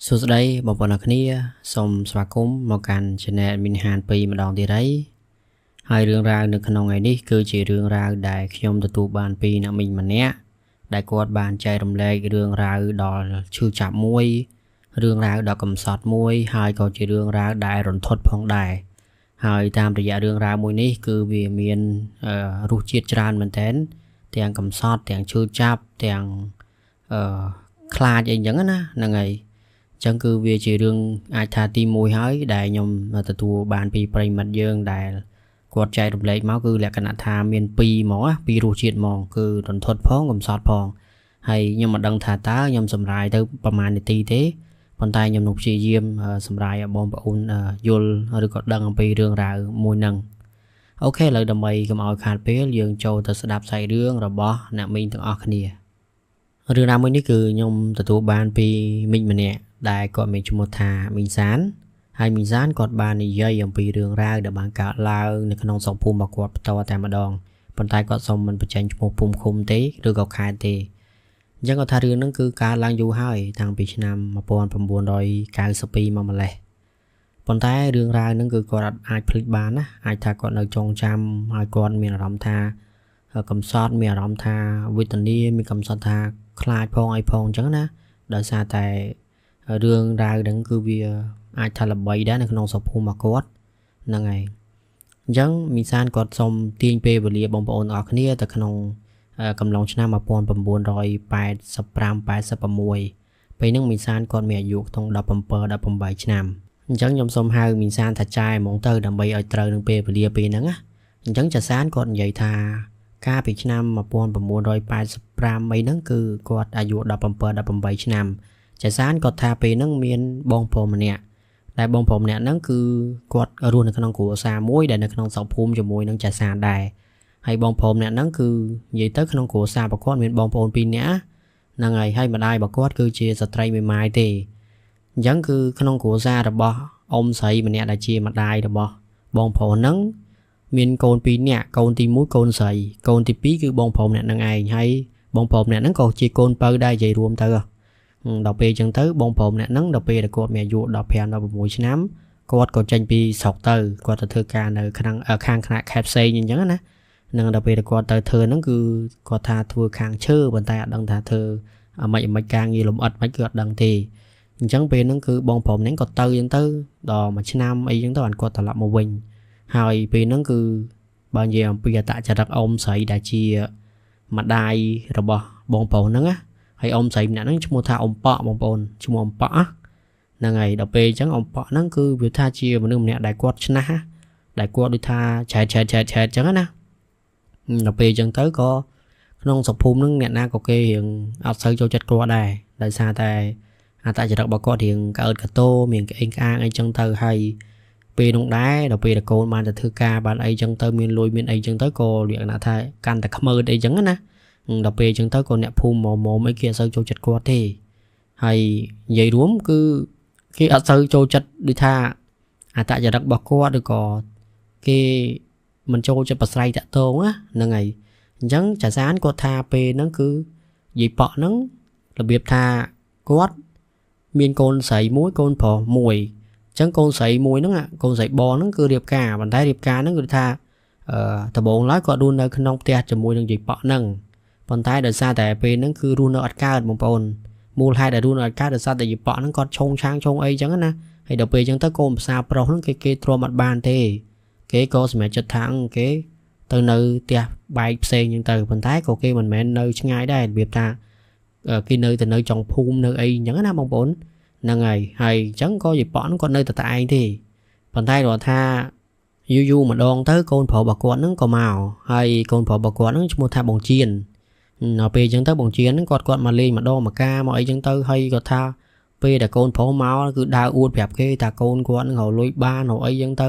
សួស្តីបងប្អូនអរគ្នាសូមស្វាគមន៍មកកាន់ Channel មីនហាន2ម្ដងទៀតហើយហើយរឿងរ៉ាវនៅក្នុងថ្ងៃនេះគឺជារឿងរ៉ាវដែលខ្ញុំទទួលបានពីអ្នកមីងម្នាក់ដែលគាត់បានចែករំលែករឿងរ៉ាវដល់ឈឺចាប់មួយរឿងរ៉ាវដ៏កំសត់មួយហើយក៏ជារឿងរ៉ាវដែលរន្ធត់ផងដែរហើយតាមរយៈរឿងរ៉ាវមួយនេះគឺវាមានរសជាតិច្រើនមែនទែនទាំងកំសត់ទាំងឈឺចាប់ទាំងខ្លាចអីចឹងណាហ្នឹងហើយចឹងគឺវាជារឿងអាចថាទី1ហើយដែលខ្ញុំទទួលបានពីប្រិមិត្តយើងដែលគាត់ចែករំលែកមកគឺលក្ខណៈថាមាន2ហ្មងពីរសជាតិហ្មងគឺរន្ធត់ផងកំសត់ផងហើយខ្ញុំមិនដឹងថាតើខ្ញុំសម្រាយទៅប្រហែលនាទីទេប៉ុន្តែខ្ញុំនឹងព្យាយាមសម្រាយឲ្យបងប្អូនយល់ឬក៏ដឹងអំពីរឿងរ៉ាវមួយហ្នឹងអូខេឥឡូវដើម្បីកុំឲ្យខាតពេលយើងចូលទៅស្ដាប់សាច់រឿងរបស់អ្នកមីងទាំងអស់គ្នារឿងរ៉ាវមួយនេះគឺខ្ញុំទទួលបានពីមីងម្នាក់ដែលគាត់មានឈ្មោះថាមីងសានហើយមីងសានគាត់បាននិយាយអំពីរឿងរ៉ាវដែលបានកើតឡើងនៅក្នុងស្រុកភូមិរបស់គាត់ផ្ទាល់តែម្ដងប៉ុន្តែគាត់សុំមិនបញ្ចេញឈ្មោះភូមិឃុំទេឬក៏ខេត្តទេអញ្ចឹងគាត់ថារឿងហ្នឹងគឺកើតឡើងយូរហើយតាំងពីឆ្នាំ1992មកម្លេះប៉ុន្តែរឿងរ៉ាវហ្នឹងគឺគាត់អាចភ្លេចបានណាអាចថាគាត់នៅចងចាំហើយគាត់មានអារម្មណ៍ថាកំសត់មានអារម្មណ៍ថាវេទនាមានកំសត់ថាខ្លាចផងអីផងអញ្ចឹងណាដោយសារតែរឿងរ៉ាវហ្នឹងគឺវាអាចថាល្បីដែរនៅក្នុងស្រុកភូមិរបស់គាត់ហ្នឹងហើយអញ្ចឹងមីសានគាត់សូមទាញពេលវេលាបងប្អូនអរគ្នាទៅក្នុងកំឡុងឆ្នាំ1985-86ពេលហ្នឹងមីសានគាត់មានអាយុក្នុង17-18ឆ្នាំអញ្ចឹងខ្ញុំសូមហៅមីសានថាចែហ្មងទៅដើម្បីឲ្យត្រូវនឹងពេលវេលាពេលហ្នឹងណាអញ្ចឹងចាសានគាត់និយាយថាកាលពីឆ្នាំ1985អីហ្នឹងគឺគាត់អាយុ17-18ឆ្នាំចាសានគាត់ថាពេលហ្នឹងមានបងប្អូនម្នាក់ដែលបងប្អូនម្នាក់ហ្នឹងគឺគាត់រស់នៅក្នុងគ្រួសារមួយដែលនៅក្នុងស្រុកភូមិជាមួយនឹងចាសានដែរហើយបងប្អូនម្នាក់ហ្នឹងគឺនិយាយទៅក្នុងគ្រួសាររបស់គាត់មានបងប្អូន2នាក់ហ្នឹងហើយម្ដាយរបស់គាត់គឺជាស្ត្រីមេម៉ាយទេអញ្ចឹងគឺក្នុងគ្រួសាររបស់អ៊ំស្រីម្នាក់ដែលជាម្ដាយរបស់បងប្អូនហ្នឹងមានកូន2នាក់កូនទី1កូនស្រីកូនទី2គឺបងប្អូនម្នាក់ហ្នឹងឯងហើយបងប្អូនម្នាក់ហ្នឹងក៏ជាកូនពៅដែរនិយាយរួមទៅដល់ពេលអញ្ចឹងទៅបងប្អូនម្នាក់ហ្នឹងដល់ពេលដែលគាត់មានអាយុ15-16ឆ្នាំគាត់ក៏ចេញពីស្រុកទៅគាត់ទៅធ្វើការនៅខាងខេត្តផ្សេងអញ្ចឹងណានឹងដល់ពេលគាត់ទៅធ្វើហ្នឹងគឺគាត់ថាធ្វើខាងឈើប៉ុន្តែអត់ដឹងថាធ្វើមិនការងារលំអិតមិនគឺអត់ដឹងទេអញ្ចឹងពេលហ្នឹងគឺបងប្អូនហ្នឹងគាត់ទៅអញ្ចឹងទៅដល់មួយឆ្នាំអីអញ្ចឹងទៅបានគាត់ត្រឡប់មកវិញហើយពេលហ្នឹងគឺបើនិយាយអំពីអត្តចរិតអ៊ំស្រីដែលជាម្ដាយរបស់បងប្អូនហ្នឹងណាហើយអ៊ំស្រីម្នាក់ហ្នឹងឈ្មោះថាអ៊ំប៉ក់បងប្អូនឈ្មោះអ៊ំប៉ក់ហ្នឹងហើយដល់ពេលអញ្ចឹងអ៊ំប៉ក់ហ្នឹងគឺវាថាជាមនុស្សម្នាក់ដែលគាត់ឆ្នះដែលគាត់ដូចថាឆែតអញ្ចឹងណាដល់ពេលអញ្ចឹងទៅក៏ក្នុងស្រុកភូមិហ្នឹងអ្នកណាក៏គេរៀងអត់សូវចូលចិត្តគាត់ដែរដោយសារតែអត្តចរិតរបស់គាត់រៀងក្អើតកតោមានក្អេងក្អាងអីចឹងទៅហើយពេលនោះដែរដល់ពេលកូនបានទៅធ្វើការបានអីចឹងទៅមានលុយមានអីចឹងទៅក៏លក្ខណៈថាកាន់តែខ្មើតអីចឹងណាដល់ពេលចឹងទៅក៏អ្នកភូមិមុំអីគេអត់សូវចូលចិត្តគាត់ទេហើយនិយាយរួមគឺគេអត់សូវចូលចិត្តដូចថាអត្តចរិតរបស់គាត់ឬក៏គេមិនចូលចិត្តប្រស្រ័យតាក់ទងហ្នឹងហើយអញ្ចឹងចាសានគាត់ថាពេលហ្នឹងគឺយាយប៉ក់ហ្នឹងរបៀបថាគាត់មានកូនស្រីមួយកូនប្រុសមួយអញ្ចឹងកូនស្រីមួយហ្នឹងកូនស្រីបងហ្នឹងគឺរៀបការប៉ុន្តែរៀបការហ្នឹងគឺថាដំបូងឡើយគាត់រស់នៅក្នុងផ្ទះជាមួយនឹងយាយប៉ក់ហ្នឹងប៉ុន្តែដោយសារតែពេលហ្នឹងគឺរស់នៅអត់កើតបងប្អូនមូលហេតុដែលរស់នៅអត់កើតដោយសារតែយាយប៉ក់ហ្នឹងគាត់ឆុងឆាងឆុងអីចឹងណាហើយដល់ពេលអញ្ចឹងទៅកូនប្រសាប្រុសហ្នឹងគេទ្រាំអត់បានទេគេក៏សម្រេចចិត្តថាគេទៅនៅផ្ទះបែកផ្សេងអញ្ចឹងទៅប៉ុន្តែក៏គេមិនមែននៅឆ្ងាយដែររបៀបថាគេនៅតែនៅចុងភូមិនៅអីអញ្ចឹងណាបងប្អូនហ្នឹងហើយអញ្ចឹងក៏យាយប៉ក់ហ្នឹងគាត់នៅតែឯងទេប៉ុន្តែគាត់ថាយូរម្ដងទៅកូនប្រុសរបស់គាត់ហ្នឹងក៏មកហើយកូនប្រុសរបស់គាត់ហ្នឹងឈ្មោះថាបងជៀនដល់ពេលអញ្ចឹងទៅបងជៀនហ្នឹងគាត់មកលេងម្ដងមកការមកអីអញ្ចឹងទៅហើយគាត់ថាពេលដែលកូនប្រុសមកគឺដើរអួតប្រាប់គេថាកូនគាត់ហ្នឹងរលួយបានរអីអញ្ចឹងទៅ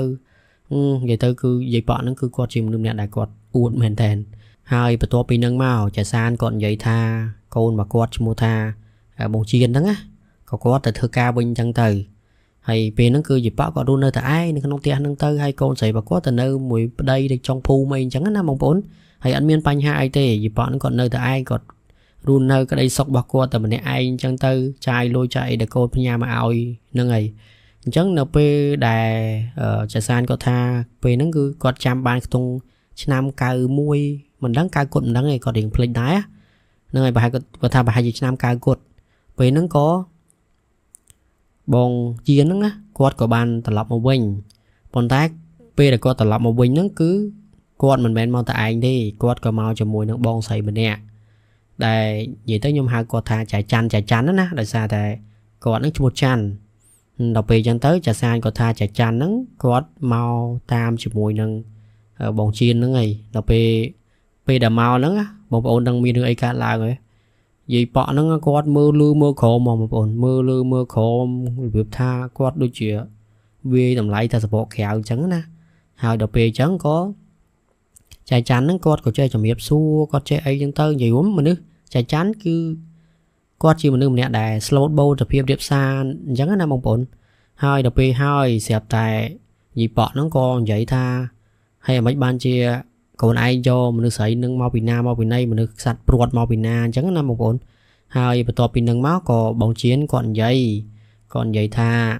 និយាយទៅគឺយាយប៉ក់ហ្នឹងគឺគាត់ជាមនុស្សម្នាក់ដែលគាត់អួតមែនតើហើយបន្ទាប់ពីហ្នឹងមកចាសានគាត់និយាយថាកូនរបស់គាត់ឈ្មោះថាបងជៀនហ្នឹងណាក៏គាត់ទៅធ្វើការវិញអញ្ចឹងទៅហើយពេលហ្នឹងគឺយាយប៉ក់គាត់រស់នៅតែឯងនៅក្នុងផ្ទះហ្នឹងទៅហើយកូនស្រីរបស់គាត់ទៅនៅមួយប្តីនៅចុងភូមិអីអញ្ចឹងណាបងប្អូនហើយអត់មានបញ្ហាអីទេយាយប៉ក់ហ្នឹងគាត់នៅតែឯងគាត់ run nơi cái đây sọc bạc qua tầm này ai chẳng tư chai lôi chạy để cô nhà mà ao nâng ấy chẳng nó pe đài trà san có tha pe nó cứ có trăm ban tung nam cài mui mình đắng cài cột mình đắng này có điện play đá nâng ấy bà có tha bà hai gì nam cài cột pe nó có bong chia nó á quạt của ban tập lập một bình còn tác pe là có tập lập một bình nó cứ quạt mình bén mau tại anh đi quạt có mau cho mùi nó bong xầy bên nè đây vậy tới nhôm hai quạt tha chạy chắn đó nè tại sao tại quạt nó một chăn đọc về chân tới trà san có tha chạy chăn nó quạt mau tam chụp mùi nâng bong chiên nó ngày đọc về đã mau nó một ôn đang mi được ấy cả là rồi vì bọ nó quạt mưa lư mưa khổ mà một ôn mưa lư mưa khổ việc tha quạt đôi chuyện vì tầm lại ta sẽ bỏ kẹo trắng nè hai đọc về trắng có chạy chắn nó quạt có chơi chồng hiệp xua có chơi ấy chân tới gì uống mà nữa chạy chắn cứ quạt chỉ mà nữa nè đài slow bowl tập hiệp điệp xa trắng là một ôn hai đọc về hai xẹp tại vì bọ nó còn vậy tha hay là mấy ban chia còn ai cho mình được sấy nâng mau pin nay mình được sạch ruột mau pin chẳng năm một ổn hai bữa to pin nâng máu có bóng chiến còn dây tha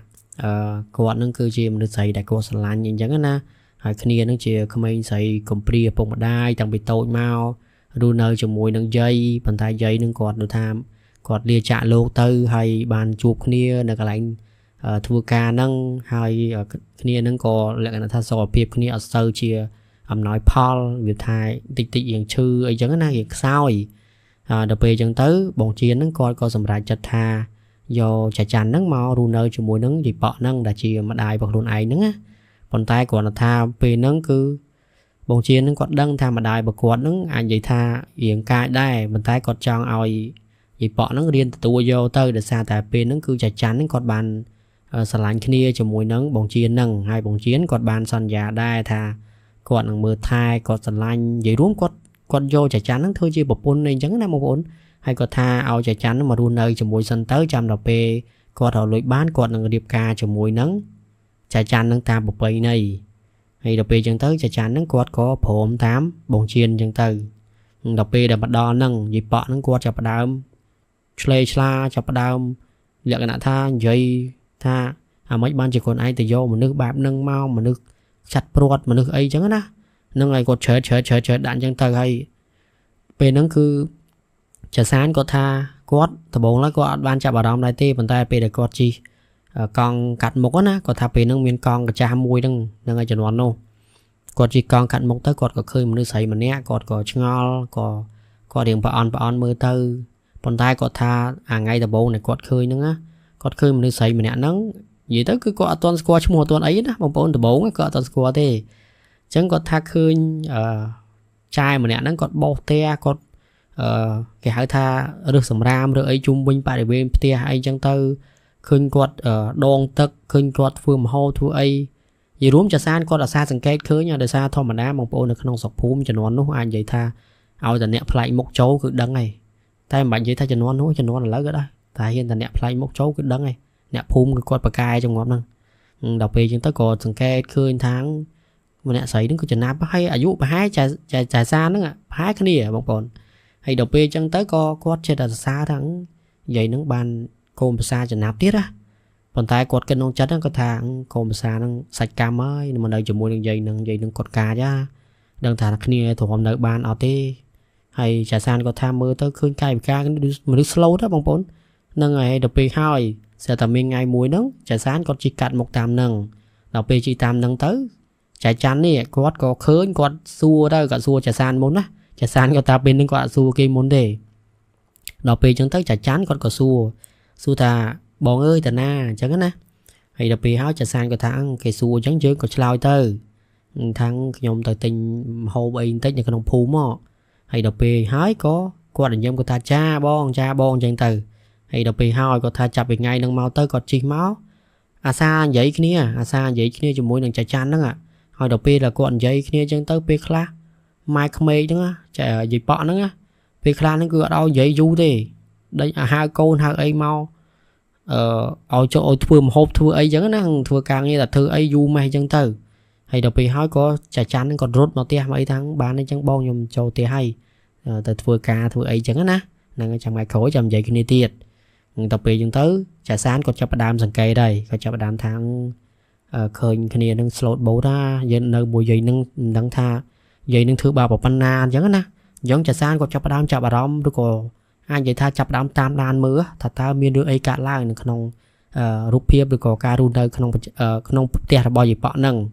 còn nâng cơ chi mình được sấy đại cô sẵn lạnh nhìn chẳng na hai kia nâng chia không ai sấy cầm pri bông mà đai tăng bị tội mau đu nơi cho mùi nâng dây bàn tay dây nâng quạt được tham quạt lia chạ lô tư hay bàn chụp kia là cái lạnh thua ca nâng hai kia nâng có lại là tha sò piệp kia ở sâu chia nói Paul việc thay tịch hiện chư ấy chẳng là việc sao ấy đặc biệt chẳng tới bọn chiến nó coi có sầm rải chặt tha do chả chán nắng mau ru nơi cho mùi nắng gì bọ nắng đã chỉ mà đài bọc luôn ấy nắng á còn tay của nó tha về nắng cứ bọn chiến nó còn đăng tha mà đài bọc quạt nắng anh vậy tha hiện cài đây bàn tay còn tròn oi gì bọ nắng điên tua vô tới để xa tại về nắng cứ chả chán nó còn bàn sờ lạnh kia cho mùi nắng bọn chiến nắng hai bọn chiến còn bàn sàn già đây tha còn mưa thai còn sần lanh vậy đúng con vô chạy chắn thôi chứ bột bún này chẳng là một ổn hay có tha ao chạy chắn mà đun nơi cho mùi sân tới trăm đọc pe còn thầu lưỡi bán còn là điệp ca cho mùi nắng chạy chắn nâng ta bột bầy này hay đọc pe chẳng tới chạy chắn nâng quạt có phổ tám bồn chiên chẳng từ đọc pe đã bắt đo nâng dịp bọ nâng quạt chập đám slay sla chập đám liệu cái nạ tha dây tha mấy ban chỉ còn ai từ vô mà nước bạp nâng mau mà nước chặt ruột mà nước ấy chẳng á nâng này có chờ đạn chẳng tờ hay về nâng cứ chả sáng có tha quát thờ bốn lá có ban chạm vào đom đại tê bàn tay về để quát chi con cắt một á có thà về nâng miền con cái cha mùi nâng ai chuẩn đoán đâu quát chi con cắt một tới quát có khơi mà nước sấy mà nè quát có ngol có điện bà on mưa tư bàn tay có tha ngay thờ bốn này quát khơi nâng á quát khơi mà nước sấy mà nè nâng vậy tới cứ có toàn squat chung một tuần ấy đó một bốn từ bốn có toàn squat thế chẳng có tha khơi trai mà nè nó còn bao te còn cái hai tha được sầm ram rồi ấy chung binh tại bên te hay chẳng tư khơi quạt đòn tật khơi quạt phường hô thu ấy vì đúng cho san con là xa sừng kết khơi nha để xa thôi mà đá một bốn được không sọc phúm cho nó ai vậy tha ao là nẹp lại một chỗ cứ đắng này tay bạn vậy tha cho nó là lớn cái đó tại hiện là nẹp lại một chỗ cứ đắng này nẹp phum cái con bạc cai trong ngón năng đọc về chúng ta có từng cái khơi tháng mà nè sấy đứng có chừng nắp hay ở dụ hai trà xa nữa ạ hai cái này một còn hay đọc về chân tới có chơi là xa thắng vậy nó bàn cồn xa chừng nắp tiết á còn tay quạt cân non chất nó có thằng cồn xa nó sạch cam ấy mà đây chỉ mua đường dây nâng cột cà chứ đừng thả cái này thủ hôm đợi bàn ở tê hay trà san có tham mưa tới khơi cay ca mà nước slow đó bằng bốn nâng ngày đọc về hai sẽ tầm mình ngày muối nắng trà sáng còn chỉ cắt một tam nâng đọc về chỉ tam nâng tới trà chắn này quát có khơi quát xua đó cả xua trà san muốn á trà san có ta bên nên quát xua kia muốn để đọc về chúng tới trà chắn còn có xua ta bọn ơi ta na chẳng á hay đọc về háo trà san có thằng cái xua chẳng chứ có lao tới thằng nhom tới tình hồ bay tới nhà cái đồng phù mò hay đọc về hái có quát định nhom của ta cha bon chẳng từ hay đọc về hai có tha chập về ngay nâng mau tới có chi máu xa vậy kia cho mỗi lần chạy chăn đó ạ hồi đọc về là còn vậy kia chân tới về khla mai không mê chứ á chạy gì bọ nữa á về khla nó cứ ở đâu vậy du đi đây hai câu hai ấy mau ở chỗ thưa một hộp thưa ấy chẳng nó thưa càng như là thưa ấy du mày chân từ hay đọc về hai có chạy chăn nó còn rốt nó tia mấy tháng bán nó chẳng bon nhom châu tia hay từ thưa ca thưa ấy chẳng á năng chẳng ngày khối chậm dậy kia tiệt tập về chúng tới trả sán có chấp đam sẵn cây đây có chấp đam tháng khơi kia nâng slot bố ra dân nơi mùi dây nâng đăng tha dây nâng thứ ba bảo pan na giống na giống trả sán có chấp đam chập đam đúng rồi anh vậy tha chập đam tam đan mưa thật ta miên đưa ấy cả lại không rút phiếp được có ca run đây không tiệt bao gì bỏ nâng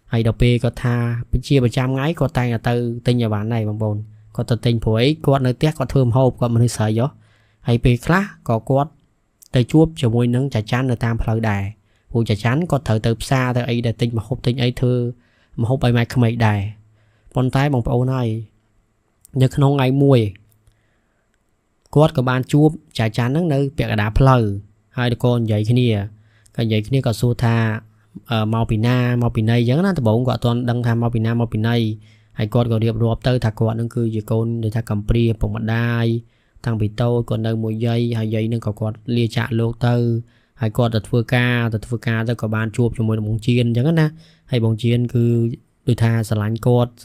hay đọc bê có tha chia 100 ngày có tay là từ tên nhà bạn này bằng bồn có từ tên phổ ấy có nơi tiếc có thơm hộp có mình sợ gió hay bê khác có quát tay chuốc cho môi nâng chả chán ở tam phơi đài vụ chả chán có thở từ xa từ ấy để tinh mà hộp tinh ấy thưa mà hộp bay mai không ấy đài con tay bằng bầu này nhớ không ngày mùi quát có ban chuốc chả chán nâng nơi bẹt đá phơi hai đứa con vậy cái này có xu tha mau pin này giống nó từ bụng gọi toàn đăng tham mau pin này hay con gọi điệp rộp tới thạc quạt nó cứ gì con để thạc cầm pri bụng mặt đai thằng bị tôi còn đâu một giây hay giây nên có quạt lia chạ lô tư hay con đặt phơi ca tới có bàn chuột cho mỗi bông chiên giống na hay bông chiên cứ đôi tha sờ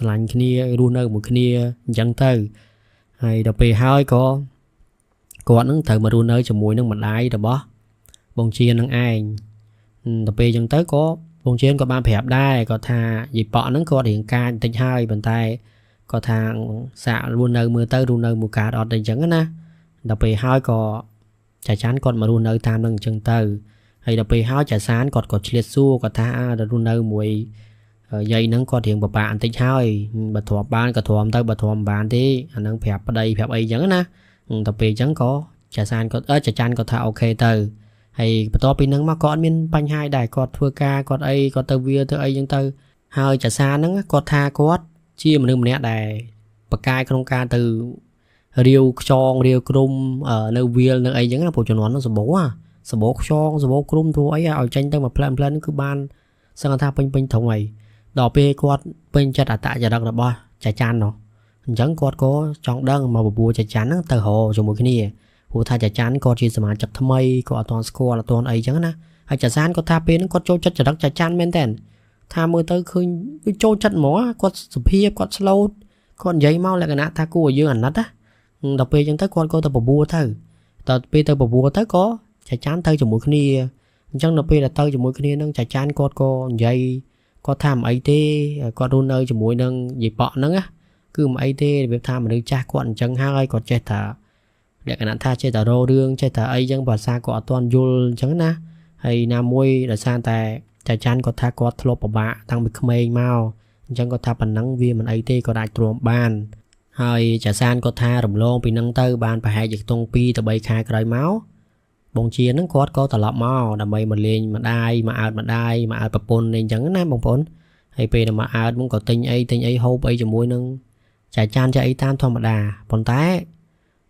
lạnh kia luôn nơi một kia chẳng tới hay đặc biệt hai có quạt nó thử mà luôn nơi cho mỗi nó mặt đai rồi bó bông chiên nó ai tập về chẳng tới có bông chiên có ban phẹp đai có thà dịp bỏ nó có điện ca tình hai bàn tay có thà xạ luôn nơi mưa tới luôn nơi mùa cả đọt đây chẳng á đặc biệt hai có trà chán còn mà luôn nơi tam nâng chân từ hay đặc biệt hai trà sán còn có chia xua có thà luôn nơi mùi dây nó có điện bà bạn tình hai bà thọp ban có thọp tới bà thọp bạn thì anh nâng phẹp ở đây phẹp ấy chẳng á tập về chẳng có trà sán có trà chán có thà ok từ hay to pin nâng mà con miên banh hai đài cọt thua ca cọt ấy cọt tơ vía tơ ấy nhưng tơ hơi chả xa nâng cọt tha cọt chia mà nâng nè đài bậc cai không ca từ riêu chong riêu krum ở nơi vía nơi ấy những là bộ chuẩn nó sờ bố chong sờ bố krum thua ấy ở tranh tơ mà plan cứ ban sang tha pin thòng này đỏ pe cọt pin chặt à tại chả đặc là bo chả chan nó chẳng cọt có chọn đơn mà bùa chả chán tơ hồ cho một cái nàyผู้ทาจะจันก็จีสมาจับทำไมก็ตอนสกอร์ตอนไอ้จังนะไอ้จะซานก็ทาเป็นก็โจจัดจะรักจะจันแม่นแต่ทามือเตอคือโจจัดหมอก็สุพีก็สโลว์ก็ใหญ่เมาแล้วกันนะทากูเยอะอันนัดอ่ะต่อไปจังเตอก็ตะบัวเตอต่อไปตะบัวเตอก็จะจันเตอจมูกนี่จังต่อไปlàเตอจมูกนี่นั่งจะจันก็ใหญ่ก็ทำไอ้เต้ก็รุ่นเอ้จมูกนั่งหยิบเปาะนั่งอ่ะคือไอ้เต้แบบทำมันนึกจ้าก่อนจังห้าไอ้ก็เจ็ดถาđể cái nạn tha chơi tờ rô đương chơi tờ ấy dân bà xa có toàn dul chẳng na hay nam môi là san tại trà chan có tha có thô bà bạ tăng bị khmei mau chẳng có tha bản nắng viên mình ấy tê có đại trộm ban hay trà san có tha rầm lon bị nâng tơ ban phải hai dịch tông pi tờ bay khai cởi máu bông chia nó có tờ lọp mau đầm bay mình lên mà đai mà ạt bập pôn nên chẳng na bông pôn hay pe mà ạt muốn có tinh ấy hộp ấy cho môi nâng trà chan cho ấy tam thong mà đà pon tái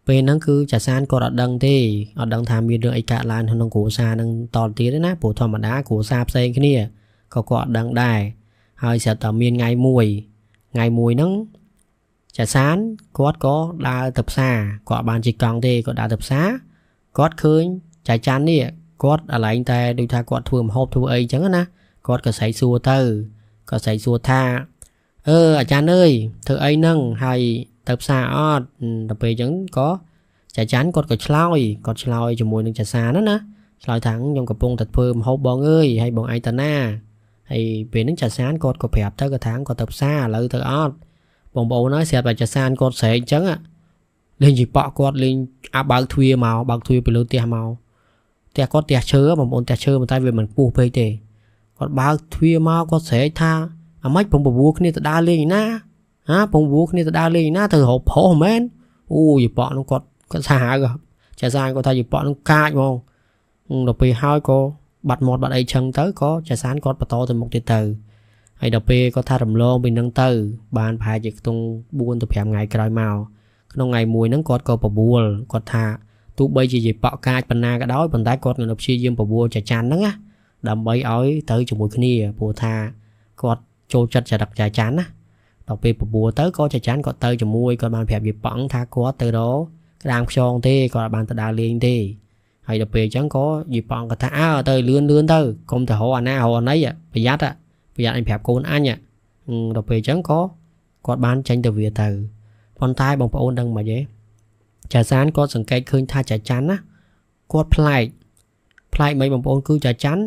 về nó cứ trả san có đằng thì ở đằng tham biên được ấy cả lan hơn cổ xa đang to tí đấy nè phổ thọ mà đá cổ xa xây cái này có đằng đài hơi sẽ tầm miên ngày mùi nó trả san có đa tập xa có bàn chỉ còn thì có đa tập xá có khơi chạy chán đi có là anh ta đôi tha có thường hộp thu ấy chẳng nè có xảy xua tơ có xảy xua tha chán ơi thử ấy nâng hay tập xa đặc biệt vẫn có chả chán còn chloi cho mùi nước chả xa đó nè chloi thẳng trong cặp bông thật phơm hộp bọn ơi hay bọn ai ta na hay về nước chả sán còn có phẹp tới cái tháng có tập xa lợi thật bọn bộ nói xẹt bài chả san còn sẽ chấn lên gì bọ con lên bao thuê bị lớn tia màu tia có tia chớ mà bọn tia chớ mà tay về mình buộc về để còn bao thuê màu có sẽ tha mấy bọn buộc này ta đa lên na bông buộc này ta đa lên na từ hộp hổ men gì bọn nó có xa rồi chả san có thay gì bọn nó cay không đặc biệt hai có bật một bạn ấy chân tới có chả san có bắt to từ một từ hay đặc biệt có tha rầm lon bình nâng từ bàn phải chỉ tung buôn từ phèm ngày cày màu trong ngày mùi nắng có bờ buồn có tha tụ bây chỉ bọ cay phần na cái đó phần tay có người nộp chi dương bờ buồn chả chán đó á đầm bay ói tới chụp mùi kia bùa tha có trôi chặt chả đặc chả chán á đặc biệt bùa tới có chả chán có tới chụp mùi còn bàn phèm gì bỏng tha có từ đó cái đam son thế còn bàn từ đa liên thế hay đặc biệt chẳng có gì bỏng có tha tới lươn tới không thể hồ anh ấy à phải dắt á bây giờ anh phép cô anh nhỉ đặc biệt chẳng có bán tranh từ Việt từ con tai bằng ôn đăng mà dễ ចាសានគាត់សង្កេតឃើញថាចាច័ន្ទណាគាត់ប្លែកមិនបងប្អូនគឺចាច័ន្ទ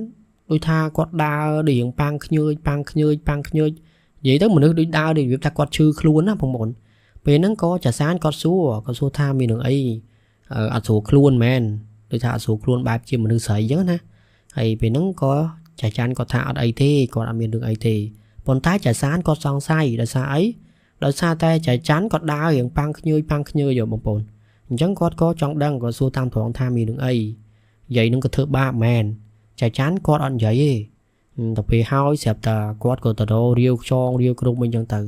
ដូចថាគាត់ដើររៀងប៉ាំងខ្ញើចនិយាយទៅមនុស្សដូចដើរដូចវាថាគាត់ឈឺខ្លួនណាបងប្អូនពេលហ្នឹងក៏ចាសានគាត់សួរថាមាននឹងអីអត់ស្រួលខ្លួនមែនដូចថាអត់ស្រួលខ្លួនបែបជាមនុស្សស្រីអញ្ចឹងណាហើយពេលហ្នឹងក៏ចាច័ន្ទគាត់ថាអត់អីទេគាត់អត់មានរឿងអីទេប៉ុន្តែចាសានគាត់សង្ស័យដោយសារអីដោយសារតែចាច័ន្ទគាត់ដើររៀងប៉ាំងខ្ញើចយកបងប្អូនអញ្ចឹងគាត់ក៏ចង់ដឹងគាត់សួរតាមត្រង់ថាមាននឹងអីនិយាយនឹងក៏ធ្វើបាបមែនចាច័ន្ទគាត់អត់និយាយទេទៅពេលហើយស្រាប់តែគាត់ក៏ទៅរករាវខ្យងរាវក្រុមវិញអញ្ចឹងទៅ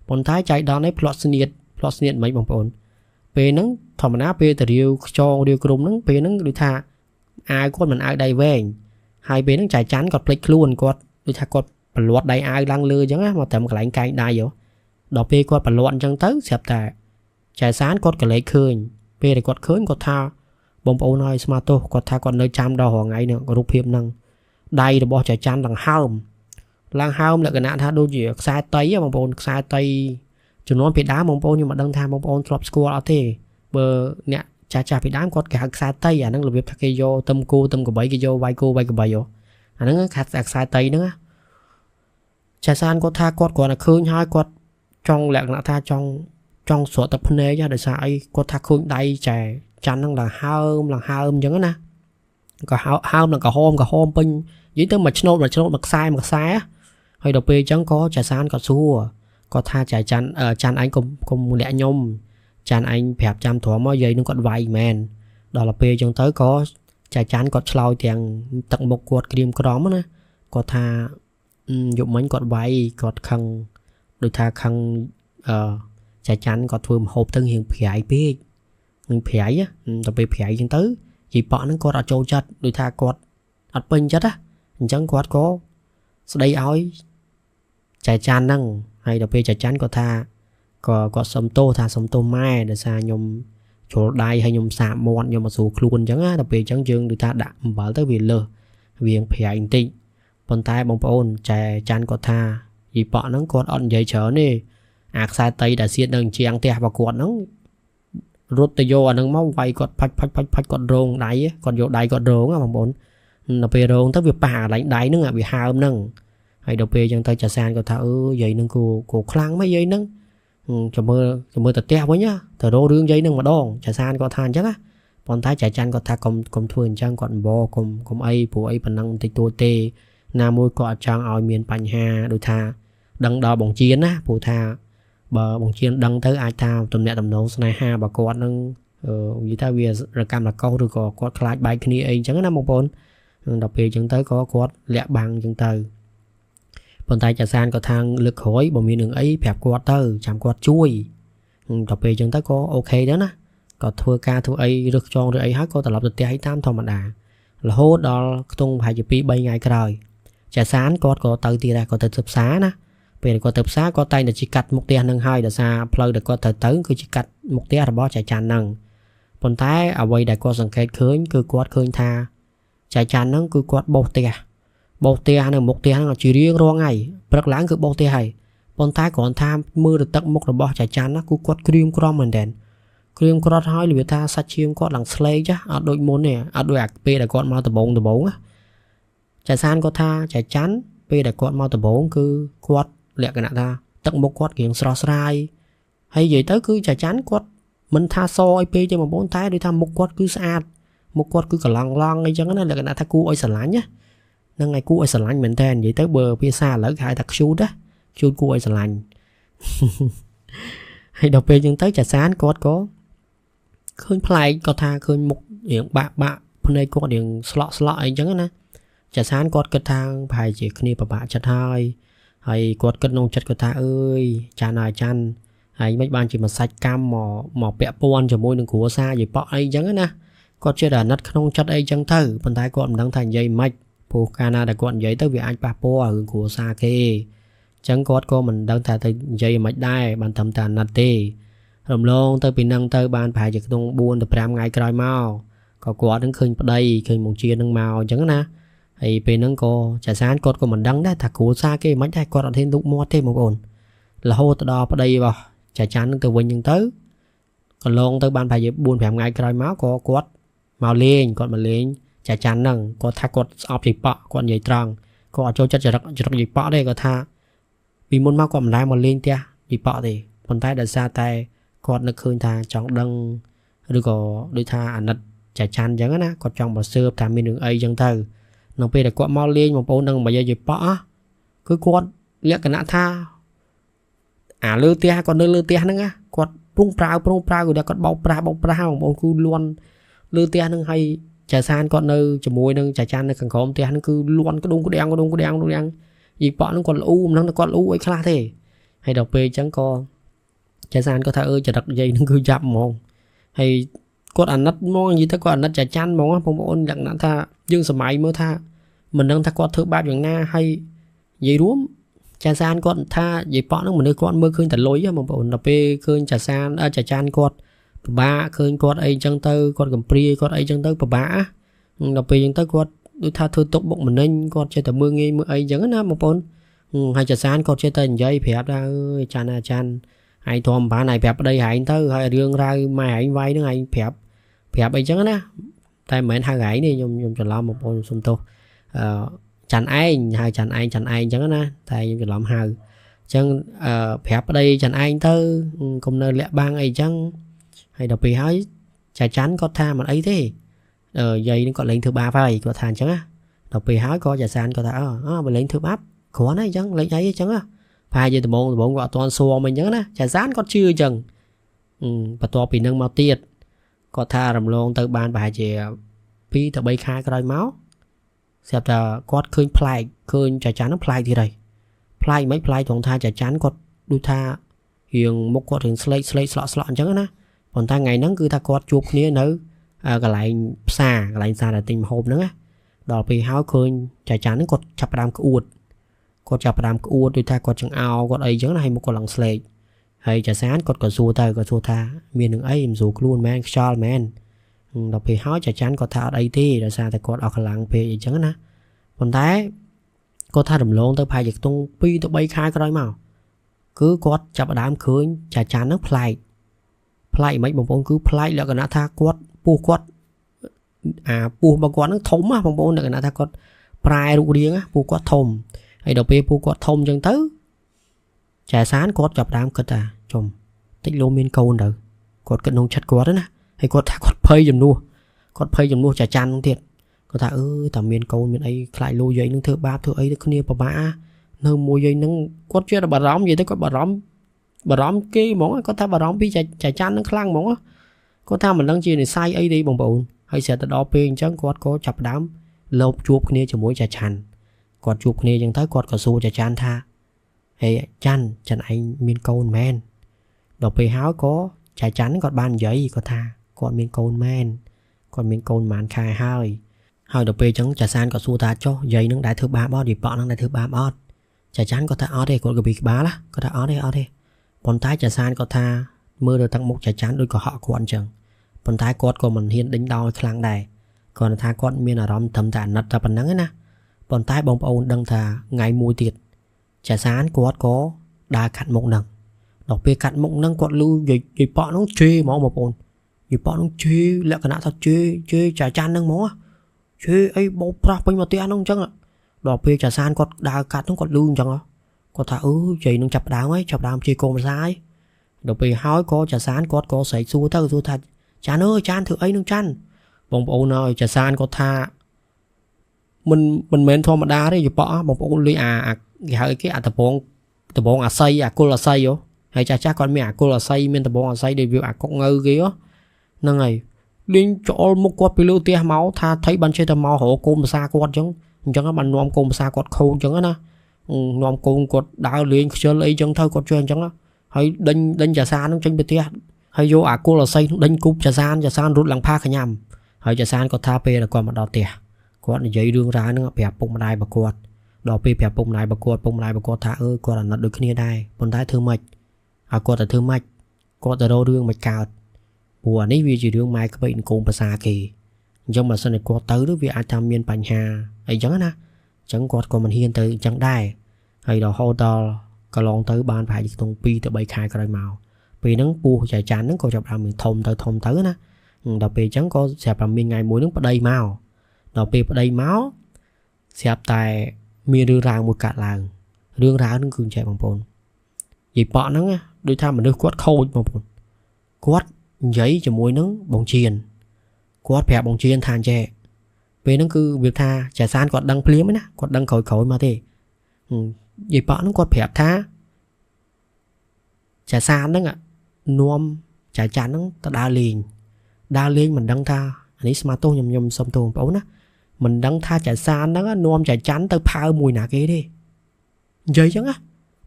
ប៉ុន្តែចៃដន្យនេះផ្លត់ស្នៀតមិនបងប្អូនពេលហ្នឹងធម្មតាពេលទៅរាវខ្យងរាវក្រុមហ្នឹងពេលហ្នឹងដូចថាអាវគាត់មិនអាវដៃវែងហើយពេលហ្នឹងចៃច័ន្ទគាត់ភ្លេចខ្លួនគាត់ដូចថាគាត់ប្រឡាត់ដៃអាវឡើងលើអញ្ចឹងណាមកត្រឹមកន្លែងកែងដៃដល់ពេលគាត់ប្រឡាត់អញ្ចឹងទៅស្រាប់តែចៃសានគាត់ក៏លេចឃើញពេលដែលគាត់ឃើញគាត់ថាបងប្អូនហើយស្មាទោសគាត់ថាគាត់នៅចាំដល់រងថ្ងៃនេះរូបភាពហ្នឹងដៃរបស់ចៃច័ន្ទឡើងហើមលក្ខណៈថាដូចជាខ្សែតៃបងប្អូនខ្សែតៃចំនួនពីដើមបងប្អូនខ្ញុំមិនដឹងថាបងប្អូនធ្លាប់ស្គាល់អត់ទេបើអ្នកចាស់ពីដើមគាត់គេហៅខ្សែតៃអាហ្នឹងរបៀបថាគេយកទឹមគោទឹមកបីគេយកវាយគោវាយកបីអាហ្នឹងខ្សែតៃហ្នឹងចាសានគាត់ថាគាត់គ្រាន់តែឃើញហើយគាត់ចង់លក្ខណៈថាចង់ស្រក់ទឹកភ្នែកដោយសារអីគាត់ថាឃើញដៃចែច័ន្ទហ្នឹងឡើងហើមអញ្ចឹងណាក៏ហើមឡើងក្រហមពេញនិយាយទៅមួយឆ្នោតមួយខ្សែហើយដល់ពេលអញ្ចឹងក៏ចាសានគាត់សួរគាត់ថាច័ន្ទអញកុំលាក់ខ្ញុំច័ន្ទអញប្រាប់ចាំទ្រាំមកយាយនឹងគាត់វាយមែនដល់ពេលអញ្ចឹងទៅក៏ច័ន្ទគាត់ឆ្លោយទាំងទឹកមុខគាត់ក្រៀមក្រំណាគាត់ថាយកមិញគាត់វាយគាត់ខឹងដូចថាខឹងច័ន្ទគាត់ធ្វើម្ហូបទៅរៀងប្រៃពេកនឹងប្រៃដល់ពេលប្រៃអញ្ចឹងទៅជីប៉ក់ហ្នឹងគាត់អត់ចូលចិត្តដូចថាគាត់អត់ពេញចិត្តណាអញ្ចឹងគាត់ក៏ស្ដីឲ្យច័ន្ទហ្នឹងហើយដល់ពេលច័ន្ទគាត់ថាគាត់សុំទោសម៉ែដោយសារខ្ញុំជ្រុលដៃហើយខ្ញុំសាបមាត់ខ្ញុំមកស្រួលខ្លួនអញ្ចឹងណាដល់ពេលអញ្ចឹងយើងដូចថាដាក់អំបិលទៅវាលើសវាប្រៃបន្តិចប៉ុន្តែបងប្អូនច័ន្ទគាត់ថាជីប៉ក់ហ្នឹងគាត់អត់និយាយច្រើនទេអាខ្សែតៃដែលសៀតនៅជាងផ្ទះរបស់គាត់ហ្នឹងរត់ទៅយកអាហ្នឹងមកវាយគាត់ផាច់គាត់រងដៃគាត់យកដៃគាត់រងបងប្អូនដល់ពេលរងទៅវាប៉ះកន្លែងដៃហ្នឹងវាហើមហ្នឹងហើយដល់ពេលអញ្ចឹងទៅចាសានគាត់ថាយាយហ្នឹងគូខ្លាំងមកយាយហ្នឹងចាំមើលទៅផ្ទះវិញទៅរករឿងយាយហ្នឹងម្ដងចាសានគាត់ថាអញ្ចឹងប៉ុន្តែចៅច័ន្ទគាត់ថាកុំធ្វើអញ្ចឹងគាត់កុំអីព្រោះអីប៉ុណ្ណឹងបន្តិចតួចទេណាមួយក៏អត់ចង់ឲ្យមានបញ្ហាដូចថាដឹងដល់បងជៀនណាព្រោះថាបើបងជៀនដឹងទៅអាចថាទំនាក់ទំនងស្នេហារបស់គាត់នឹងនិយាយថាវារកម្មរកោសឬក៏គាត់ខ្លាចបែកគ្នាអីអញ្ចឹងណាបងប្អូនដល់ពេលអញ្ចឹងទៅក៏គាត់លាក់បាំងអញ្ចឹងទៅប៉ុន្តែចាសានក៏ថាលើកក្រោយបើមាននឹងអីប្រាប់គាត់ទៅចាំគាត់ជួយដល់ពេលអញ្ចឹងទៅក៏អូខេដែរណាក៏ធ្វើអីរឹសខ្យងឬអីហើយក៏ត្រឡប់ទៅផ្ទះឲ្យតាមធម្មតារហូតដល់ខ្ទង់ប្រហែលជា 2-3 ថ្ងៃក្រោយចាសានគាត់ក៏ទៅទៀតដែរគាត់ទៅផ្សារណាពេលគាត់ទៅផ្សារគាត់តែងតែជីកាត់មុខផ្ទះនឹងហើយដោយសារផ្លូវដែលគាត់ទៅគឺជីកាត់មុខផ្ទះរបស់ចៅច័ន្ទហ្នឹងប៉ុន្តែអ្វីដែលគាត់សង្កេតឃើញគឺគាត់ឃើញថាចៅច័ន្ទហ្នឹងគឺគាត់បោសផ្ទះនៅមុខផ្ទះហ្នឹងជារៀងរាល់ថ្ងៃព្រឹកឡើងគឺបោសផ្ទះហើយប៉ុន្តែគ្រាន់ថាមើលទៅទឹកមុខរបស់ចៅច័ន្ទណាគឺគាត់ក្រៀមក្រំមែនតើក្រៀមក្រត់ហើយនិយាយថាសាច់ឈាមគាត់ឡើងស្លេកចាអត់ដូចមុនទេអត់ដូចអាពេលដែលគាត់មកដំបងណាចៅសានគាត់ថាចៅច័ន្ទពេលដែលគាត់មកដំបងគឺគាត់លក្ខណៈថាទឹកមុខគាត់រៀងស្រស់ស្រាយហើយនិយាយទៅគឺចៅច័ន្ទគាត់មិនថាសអីពេកទេបងប្អូនតែដូចថាមុខគាត់គឺស្អាតមុខគាត់គឺកឡង់អីចឹងណាលក្ខណៈថាគួរឲ្យស្រឡាញ់ណាហ្នឹងហើយគួរឲ្យស្រឡាញ់មែនតើនិយាយទៅបើភាសាឥឡូវគេហៅថាខ្ជូតគួរឲ្យស្រឡាញ់ហើយដល់ពេលចឹងទៅចាសានគាត់ក៏ឃើញប្លែកគាត់ថាឃើញមុខរៀងបាក់ភ្នែកគាត់រៀងស្លក់អីចឹងណាចាសានគាត់គិតថាប្រហែលជាគ្នាពិបាកចិត្តហើយគាត់គិតក្នុងចិត្តគាត់ថាអើយចាន់ហើយមិនបានជាមួយសាច់កម្មមកពាក់ព័ន្ធជាមួយនឹងគ្រួសារយាយប៉ក់អីចឹងណាគាត់ជឿតែអាណិតក្នុងចិត្តអីចឹងទៅប៉ុន្តែគាត់មិនដឹងថានិយាយមិនព្រោះកាលណាដែលគាត់និយាយទៅវាអាចប៉ះពាល់រឿងគ្រួសារគេចឹងគាត់ក៏មិនដឹងថាទៅនិយាយមិនដែរបានត្រឹមតែអាណិតទេរំលងទៅពីនឹងទៅបានប្រហែលជាក្នុង 4-5 ថ្ងៃក្រោយមកក៏គាត់នឹងឃើញប្តីឃើញមកជានឹងមកអញ្ចឹងណាហើយពេលហ្នឹងក៏ចាសានគាត់ក៏មិនដឹងដែរថាគ្រួសារគេមិនដែរគាត់អត់ហ៊ានទុកមាត់ទេបងប្អូនរហូតដល់ប្តីរបស់ចាចាននឹងទៅវិញអញ្ចឹងទៅក còn lông tới ban phải về buồn phải ngày cày máu có quát màu lên còn mà lên chả chán nằng có tha quát ọp gì bọ còn vậy trăng có cho chất chật gì bọ đây có tha vì muốn máu còn lại mà lên tia gì bọ thì còn tay đã xa tay còn nó khơi tha chọn đăng rồi có đôi tha ảnh nật chả chán chẳng á còn trong mà sơ thà mình đường ấy chẳng thơ nó về là quát mau lên một bố nâng mà giờ gì bọ cứ quát liệt cái nã tha lư tia còn lư tia nữa á quát prung prao rồi đã còn bọc prao một cứ luôn lư tia nâng hay trà san còn nơi chả muối nâng trà chan nâng càng khóm tia nó cứ luôn cái đung đen gì bọn nó còn nó còn ấy khá thế hay đọc về chẳng có trà san có thể ơi trà đặc dây nó cứ chậm mong hay có ăn nát mong gì ta có ăn nát trà chan mong phong ôn lặng nãy tha dương sầm máy mới tha mình đang tha có thứ baอย่างna hay gì đúng trà san con tha gì bọn nó mình nơi con mơ khơi tận lối á mà bọn đọc về khơi trà san trà chan con ba khơi con ấy chẳng tới con cầm pri con ấy chẳng tới ba đọc về chẳng tới con đôi tha thư tục bụng mình nên con chơi tờ mưa nghe mưa ấy chẳng á một bốn hai trà san con chơi tên dây phẹp ra ơi chan hai thòm bà này phẹp ở đây hai tới hai riêng ra mai hai vay nó hai phẹp ấy chẳng á tay mến hai gái đi nhung cho lo một bốn xung tô chăn ai chẳng á tay nhung cho làm hai chẳng phẹp ở đây chăn ai tới cùng nơi lẹ bang ấy chẳng hay đọc về hỏi trà chán có tha mà ấy thế dây nó còn lên thứ ba phải có than chẳng á đọc về hỏi có trà san có tha mà lên thứ bắp khó này chẳng lấy ấy chẳng á phải giờ từ bốn gọi toàn xô mình nhớ nè trà san có chưa chừng và to bị nâng mau tiệt có tha rầm lon từ ban bài về pi từ bay khai cái máu xem là có khơi play khơi trà chán nó play thì đây play mấy play toàn tha trà chán có đôi tha hiền một có thường slate slot chẳng á còn ta ngày nắng cứ ta có chụp nia nữa cái lại xa là tình hôm nữa đó vì háo khơi trà chán nó có chập đam cái uột đôi ta có chẳng ao có ấy chẳng là hay một con lằng slate hay trà sáng có xua tha miền đường ấy dù luôn man Charles man đọc vì háo trà chán có tha ở đây thì là sao ta có ở làng về gì chẳng á còn thái có tha đầm lông tới phải dịch tung pi tới bay khai cái đó màu cứ có chập đam khơi trà chán nó play mấy bông cứ play là cái nã tha quát pu mà quát nó thống á bông là cái nã tha quát prai ru điên á pu quát thông hay đầu pe pu quát thông chân tứ trà sáng quát chập đam cơ ta chồng tích lô miên câu nữa quát cái nông chặt quát đó nè hay quát phơi dùm nuôi trà chan không thiệt có ta tầm miên câu miên ấy lại lô dây nó thưa ba thưa ấy nó kia ba nơi mua dây nó quát chưa là bà róm vậy tới có bà róm cái món có tha bà róm bị trà chan nó khăng món có tha mình đang chia này sai ấy đi bồng bồn hay sẽ tới đó pe chẳng quát có chập đám lộp chuột kia cho mỗi trà chan quát chuột kia chẳng thấy quát có xô trà chan tha hay chan anh miên câu men đọc về háo có trà chắn còn ban giấy có tha còn miên câu men còn miên câu màn khai hai đọc về chẳng trà san có xua ta cho giấy nó đại thứ ba bó đi bọn nó đại thứ ba bó trà chắn có tha ở đây còn bị bá lá có tha ở đây còn tái trà san có tha mưa được tăng một trà chắn đôi có họ quan chẳng còn tái quát của mình hiện đính đo khlang đài còn tha quát miên ở đó thầm tàn nặt ra phần nắng ấy nè còn tái bông ôn đăng thà ngày mùi tiệt trà san quát có đa cạn một nằng đọc về cạn một nằng quát lưu vậy bọn nó chê mỏ một ôn vậy bọn nó chê lại cái nào thật chê trà chan nâng mỏ chê ấy bố ra bên mà tiền không chăng ạ đọc về trà san quát đa cạn nó quát lưu chăng ạ có thà vậy nó chập đám chê cô mà sai đọc về hỏi có trà san quát có xảy xua thật chan ơi chan thử ấy nó chan bông ôn ơi trà san có tha mình men thua mà đa đấy vậy bỏ bông ôn lấy cái tập bóng xây cô là xây vô hay cha con mẹ cô là xây men tập bóng xây để việc con ngư kia nâng này liên chỗ một quạt pilu tia máu tha thấy ban chơi tầm máu hộ cô mà xa quạt chẳng các bạn nom cô mà xa quạt khâu chẳng á nom cô quạt đào liền chơi lấy chẳng thôi quạt chơi chẳng á hay đánh trà san nó tranh biệt tia hay vô cô là xây đánh cúp trà san rút lằng pha cả nhầm hay trà san có tha pe là còn mà đào tia quạt giấy đường ra nó bẹp bụng mà đai bà quạt đỏ pi bẹp bụng này bà quạt thả quạt là nó được kia đây còn thái thương mạch quạt là thương mạch quạt là đô đương mạch cao bùa ní vì chỉ đương mai các bệnh cùng bà xa kỳ nhưng mà sau này quạt tới đối với ai tham miên bành hà ấy chẳng á chẳng quạt còn mình hiên tới chẳng đai hay đó hô to cả lòng tới ban phải tung pi tới bay khai cái màu ពេលហ្នឹងពូចាចាន់ហ្នឹងក៏ចាប់ដើមធំទៅណាដល់ពេលអញ្ចឹងក៏ស្រាប់តែមានថ្ងៃមួយហ្នឹងប្តីមកដល់ពេលប្តីមកស្រាប់តែមានរឿងរ៉ាវមួយកាត់ឡើងរឿងរ៉ាវហ្នឹងគឺចេះបងប្អូនយាយប៉ក់ហ្នឹងដូចថាមនុស្សគាត់ខូចបងប្អូនគាត់និយាយជាមួយនឹងបងជៀនគាត់ប្រាប់បងជៀនថាអញ្ចេះពេលហ្នឹងគឺវាថាចាសានគាត់ដឹងភ្លាមណាគាត់ដឹងក្រោយមកទេយាយប៉ក់ហ្នឹងគាត់ប្រាប់ថាចាសានហ្នឹងនាំចាចាន់ហ្នឹងទៅដើរលេងមិនដឹងថានេះស្មាទោសខ្ញុំសុំទោសបងប្អូនណាមិនដឹងថាចាសានហ្នឹងនាំចាចាន់ទៅផើមួយណាគេទេនិយាយចឹងណា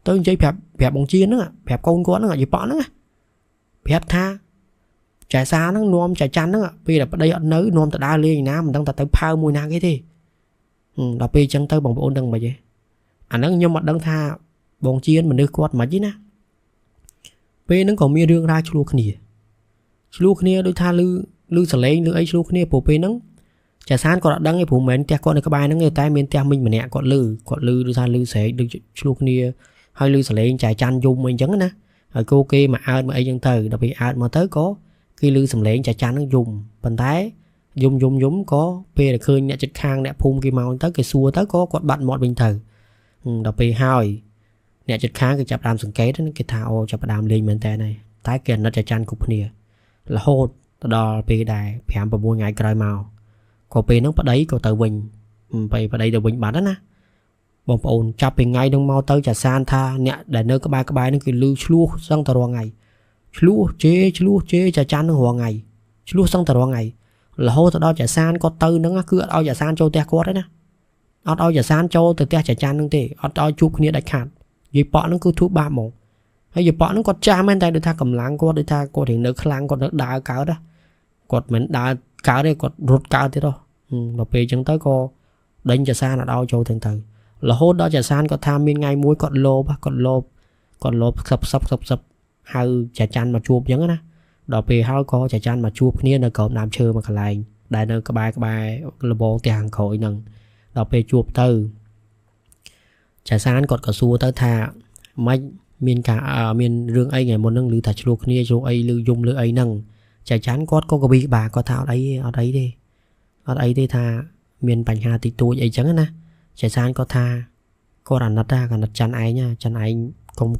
ទៅនិយាយប្រាប់បងជៀនហ្នឹងប្រាប់កូនគាត់ហ្នឹងយាយប៉ក់ហ្នឹងប្រាប់ថាចាសាហ្នឹងនាំចាចាន់ហ្នឹងពេលដែលប្តីអត់នៅនាំទៅដើរលេងណាមិនដឹងថាទៅផើមួយណាគេទេដល់ពេលអញ្ចឹងទៅបងប្អូនដឹងមិនទេអាហ្នឹងខ្ញុំអត់ដឹងថាបងជៀនមនុស្សគាត់មិនទេណាពេលហ្នឹងក៏មានរឿងរ៉ាវឆ្លោះគ្នាដូចថាលឺសលេងលឺអីឆ្លោះគ្នាព្រោះពេលហ្នឹងចាសានគាត់អត់ដឹងទេព្រោះមិនមែនផ្ទះគាត់នៅក្បែរហ្នឹងទេតែមានផ្ទះមីងម្នាក់គាត់លឺដូចថាលឺស្រែកដូចឆ្លោះគ្នាហើយលឺសលេងចាចាន់យំអីអញ្ចឹងណាហើយគោគេមកអើតមកអីអញ្ចឹងទៅដល់ពេលអើតមកទៅក៏គេលឺសំឡេងចាចាន់ហ្នឹងយំប៉ុន្តែយំក៏ពេលដែលឃើញអ្នកចិត្តខាងអ្នកភូមិគេមកទៅគេសួរទៅក៏គាត់បាត់មាត់វិញទៅដល់ពេលហើយអ្នកចិត្តខាងគេចាប់ដើមសង្កេតគេថាអូចាប់ដើមលេងមែនតើហើយតែគេអាណិតចាចាន់គ្រប់គ្នារហូតដល់ពេលដែល 5-6 ថ្ងៃក្រោយមកក៏ពេលហ្នឹងប្តីក៏ទៅវិញប្តីទៅវិញបាត់ណាបងប្អូនចាប់ពីថ្ងៃហ្នឹងមកទៅចាសានថាអ្នកដែលនៅក្បែរហ្នឹងគឺលឺឆ្លោះសឹងតែរាល់ថ្ងៃឆ្លោះជេចាចាន់នឹងរាល់ថ្ងៃឆ្លោះសឹងតែរាល់ថ្ងៃរហូតដល់ចាសានគាត់ទៅហ្នឹងគឺអត់ឲ្យចាសានចូលផ្ទះគាត់ទេណាអត់ឲ្យចាសានចូលទៅផ្ទះចាចាន់ហ្នឹងទេអត់ឲ្យជួបគ្នាដាច់ខាតយាយប៉ក់ហ្នឹងគឺធូបបាបហ្មងហើយយាយប៉ក់ហ្នឹងគាត់ចាស់មែនតែដូចថាកម្លាំងគាត់ដូចថាគាត់រៀងនៅខ្លាំងគាត់នៅដើរកើតណាគាត់មិនដើរកើតទេគាត់រត់កើតទៀតដល់ពេលអញ្ចឹងទៅក៏ដេញចាសានអត់ឲ្យចូលទៅរហូតដល់ចាសានគាត់ថាមានថ្ងៃមួយគាត់លោភខ្សឹបហៅចាចាន់មកជួបអញ្ចឹងណាដល់ពេលហើយក៏ចាចាន់មកជួបគ្នានៅក្រោមដើមឈើមួយកន្លែងដែលនៅក្បែរលបងផ្ទះខាងក្រោយហ្នឹងដល់ពេលជួបទៅចាសានគាត់ក៏សួរទៅថាម៉េចមានរឿងអីថ្ងៃមុនហ្នឹងឮថាឆ្លោះគ្នាឆ្លោះអីឮយំឮអីហ្នឹងចាចាន់គាត់ក៏កវីក្បាលគាត់ថាអត់អីទេថាមានបញ្ហាតិចតួចអីចឹងណាចាសានគាត់ថាគាត់អាណិតចាន់ឯង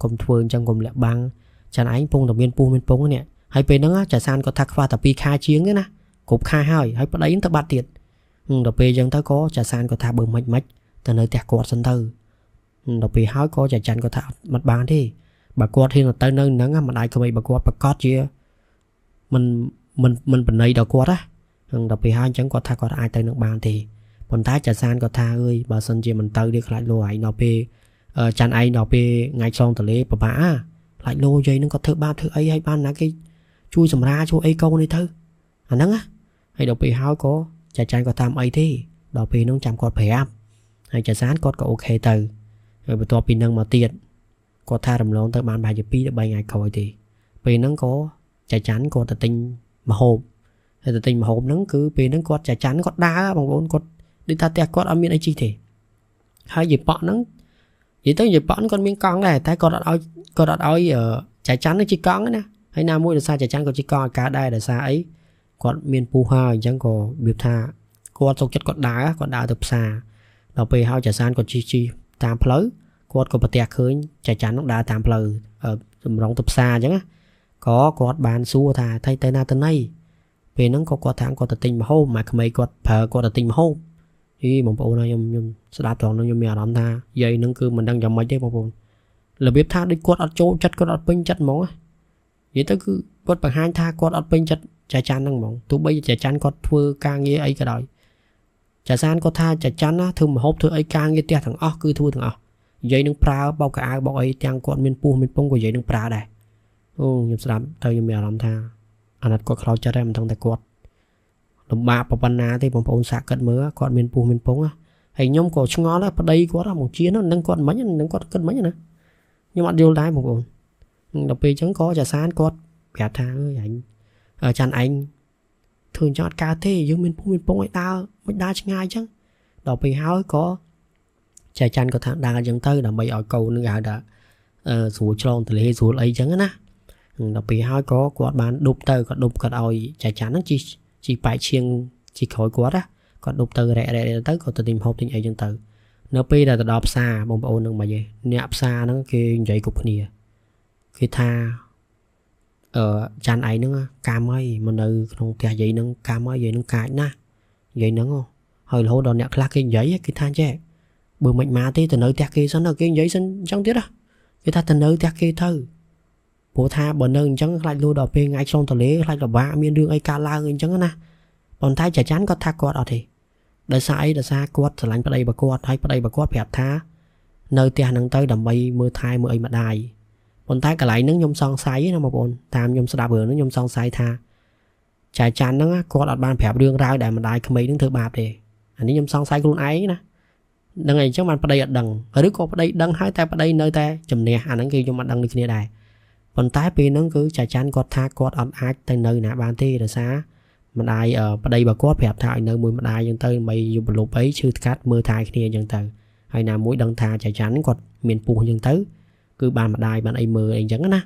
កុំធ្វើអញ្ចឹងកុំលាក់បាំងចាន់ឯងពងតែមានពុះមានពងនេះហើយពេលហ្នឹងចាសានគាត់ថាខ្វះតែ2ខែជាងទេណាគ្រប់ខែហើយប្តីហ្នឹងទៅបាត់ទៀតដល់ពេលអញ្ចឹងទៅក៏ចាសានគាត់ថាបើមិនទៅនៅផ្ទះគាត់សិនទៅដល់ពេលហើយក៏ចាចាន់គាត់ថាអត់បានទេបើគាត់ហ៊ានទៅនៅហ្នឹងមិនអាចក្បីបើគាត់ប្រកាសជាមិនបណៃដល់គាត់ណាដល់ពេលហើយអញ្ចឹងគាត់ថាគាត់អាចទៅនឹងបានទេប៉ុន្តែចាសានគាត់ថាអើយបើសិនជាមិនទៅទេខ្លាចលោឯងដល់ពេលចាន់ឯងដល់ពេលថ្ងៃឆ្លងទលេពិបាកខ្លាចលោយាយនឹងគាត់ធ្វើបាបធ្វើអីឲ្យបានណាគេជួយសម្រាជួយអីកូននេះទៅអាហ្នឹងណាហើយដល់ពេលហើយក៏ចាចាន់គាត់តាមអីទេដល់ពេលហ្នឹងចាំគាត់ប្រាប់ហើយចាសានគាត់ក៏អូខេទៅហើយបន្ទាប់ពីហ្នឹងមកទៀតគាត់ថារំលងទៅបានប្រហែលជា2 ទៅ 3ថ្ងៃក្រោយទេពេលហ្នឹងក៏ចាចាន់គាត់ទៅទិញម្ហូបហើយទៅទិញម្ហូបហ្នឹងគឺពេលហ្នឹងគាត់ចាចាន់គាត់ដើរបងប្អូនគាត់ដូចថាផ្ទះគាត់អត់មានអីជីទេហើយយាយប៉ក់ហ្នឹងនិយាយទៅយាយប៉ក់គាត់មានកង់ដែរតែគាត់អត់ឲ្យចាចាន់នឹងជិះកង់ណាហើយណាមួយដោយសារចាចាន់គាត់ជិះកង់ឲ្យកើតដែរដោយសារអីគាត់មានពូហើយអញ្ចឹងក៏វាថាគាត់សុខចិត្តគាត់ដើរទៅផ្សារដល់ពេលហើយចាសានគាត់ជិះតាមផ្លូវគាត់ក៏ប្រទះឃើញចាចាន់នឹងដើរតាមផ្លូវសម្រងទៅផ្សារអញ្ចឹងណាក៏គាត់បានសួរថាថៃទៅណាទៅណីពេលហ្នឹងក៏គាត់ថាគាត់ទៅទិញម្ហូបមកក្មេងគាត់ប្រើគាត់ទៅទិញម្ហូបបងប្អូនខ្ញុំស្ដាប់ត្រង់ហ្នឹងខ្ញុំមានអារម្មណ៍ថាយាយហ្នឹងគឺមិនដឹងយ៉ាងម៉េចទេបងប្អូនរបៀបថាដូចគាត់អត់ចូលចិត្តគាត់អត់ពេញចិត្តហ្មងនិយាយទៅគឺគាត់បង្ហាញថាគាត់អត់ពេញចិត្តចាចាន់ហ្នឹងហ្មងទោះបីចាចាន់គាត់ធ្វើការងារអីក៏ដោយចាសានគាត់ថាចាចាន់ណាធ្វើម្ហូបធ្វើអីការងារផ្ទះទាំងអស់គឺធ្វើទាំងអស់យាយនឹងប្រើបោកកៅអៅបោកអីទាំងគាត់មានពោះមានពងក៏យាយនឹងប្រើដែរអូខ្ញុំស្ដាប់ទៅខ្ញុំមានអារម្មណ៍ថាអាណិតគាត់ខ្លោចចិត្តតែមិនដឹងតែគាត់លំបាកប៉ុណ្ណាទេបងប្អូនសាកគិតមើលគាត់មានពោះមានពងហើយខ្ញុំក៏ឆ្ងល់ដែរប្តីគាត់មកជៀននឹងគាត់មិននឹងគាត់គិតមិនណាខ្ញុំអត់យល់ដែរបងប្អូនដល់ពេលអញ្ចឹងក៏ចាសានគាត់ប្រាប់ថាអើយអញចាន់ឯងធ្វើអញ្ចឹងអត់កើតទេយើងមានពោះមានពងឲ្យដើរឆ្ងាយអញ្ចឹងដល់ពេលហើយក៏ចាចាន់គាត់ថាដើរអញ្ចឹងទៅដើម្បីឲ្យកូននឹងហៅថាស្រួលឆ្លងទលេស្រួលអីអញ្ចឹងណា đọc bị hỏi có quạt bán đục tờ còn đục còn oi chả chắn nó chỉ phải chiêng chỉ khỏi quạt á còn đục tờ rẻ tới còn tự tìm hộp tình ấy dân tử nó pi là đọc xa bông ôn nâng mà vậy nạp xa nó kia dậy cục nè khi tha ở chăn ấy nó cam ấy mà nơi không thể vậy nó cam ấy vậy nó cãi na vậy nó không hơi hô đòn nhạc lạc cái giấy cái than chứ bữa mạnh mà tí từ nơi tạc kia sân ở cái giấy sân trong tiết á cái ta từ nơi tạc kia thôi bố tha bữa nơi chẳng lại lưu đọc bên ngay trong tờ lễ lại là ba miền đường ấy ca la người chẳng na còn thái chả chán có tha quạt ở thì đời xa ấy đời xa quạt trở lạnh vào đây bà quạt hay vào đây bà quạt phẹp tha nơi tia nâng tới đầm bay mưa thai mưa ấy mà đài còn thái cả lại nướng nhôm son sáy nó mà bồn tam nhôm đạp bữa nó nhôm son sáy tha chả chán nó quạt ở ban phẹp đường ra để mà đài không mấy đứng thứ bạp thì anh ấy nhôm son sáy luôn ấy nè đằng này chắc bạn vào đây ở đằng ở đứa có vào đây đằng hai tay vào đây nơi ta chùm nè anh ấy kêu cho mặt đằng đi kia đài còn tái pin nó cứ chả chán quạt tha quạt ở ai tới nơi nè ban thi rồi xa mà ai ở đây bà quạt phẹp thai nơi mùi mà ai dân tới mày dùng lục ấy chưa cắt mưa thai kia dân từ hay là mũi đằng tha chả chán quạt miền pù dân tới cứ bàn mà đài bạn ấy mưa anh chẳng á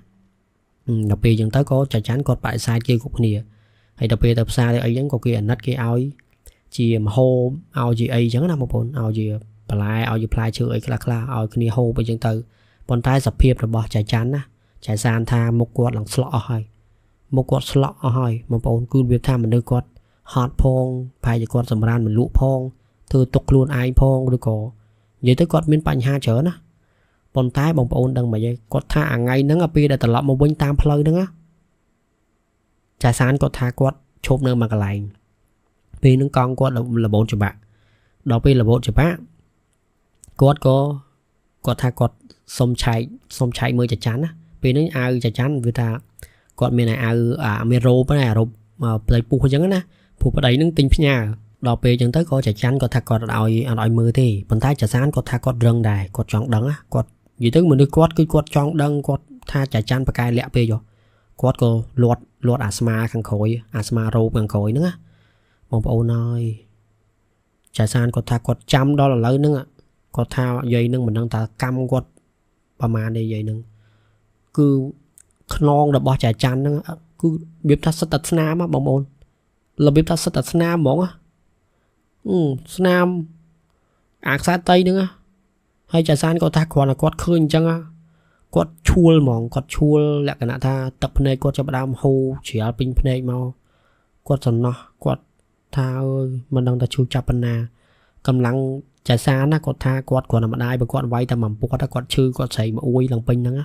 đặc biệt dân tới có chả chán quạt bại sai kia cục nè hay đặc biệt tập xa thì ấy vẫn có kia nát cái áo chỉ mà hô ao gì ấy chẳng là một bốn ao gì play ao gì play chưa ấy là ao kia hô bây dân từ con tay sập hiệp là bỏ chả chán á chả san tha một quạt lằng slot hay một quạt slot hay một bốn cứ việc tham mình đưa quạt hot phong phải chỉ quạt sầm ran mình lụ phong từ tục luôn ai phong được có vậy tới quạt miền Bắc ha chở nè con tay bông ôn đằng mà vậy quạt tha ngày nắng ở pi để tận lọt một bên tam phơi nữa á chả san quạt tha quạt chụp nơi mà cái lạnh pi nó con quạt là bốn chục bạc đó pi là bốn chục bạc quạt có quạt tha quạt sông chạy mưa chả chán á pi nó ai chả chán người ta còn miền này à miền rô cái này rồi mà play pu không chẳng á pu ở đây nó tinh phía nhà đọc về chẳng tới có chả chán có thạc còn đòi mưa thì bàn tay chả sáng có thạc còn rừng đài còn chọn đắng á còn gì tới mình đi quát cứ quát chọn đắng quát tha chả chán và cài lẹ về rồi quát có lọt asma khang khối asma rô khang khối nữa mong bộ nói chả sáng có thạc còn trăm đó là lớn nữa có thao dây nâng mình đang ta cam quát ba mà đây dây nâng cứ non là bỏ chả chán nữa cứ biết ta sát tật nam á bông ôn là biết ta sát tật nam mỏng á nam ác sát tây nữa hay chả san có ta còn là quạt khơi chăng á quạt chua mỏng quạt chua lại cái nãy ta tập này quạt cho bà đam hô chỉ ở pin này mau quạt sần nó quạt tha ơi mình đang ta chui chập na cầm lăng chả san á quạt tha quạt còn là mà ai mà quạt vay ta mầm quạt ta quạt chư quạt sấy mà ui lòng pin nữa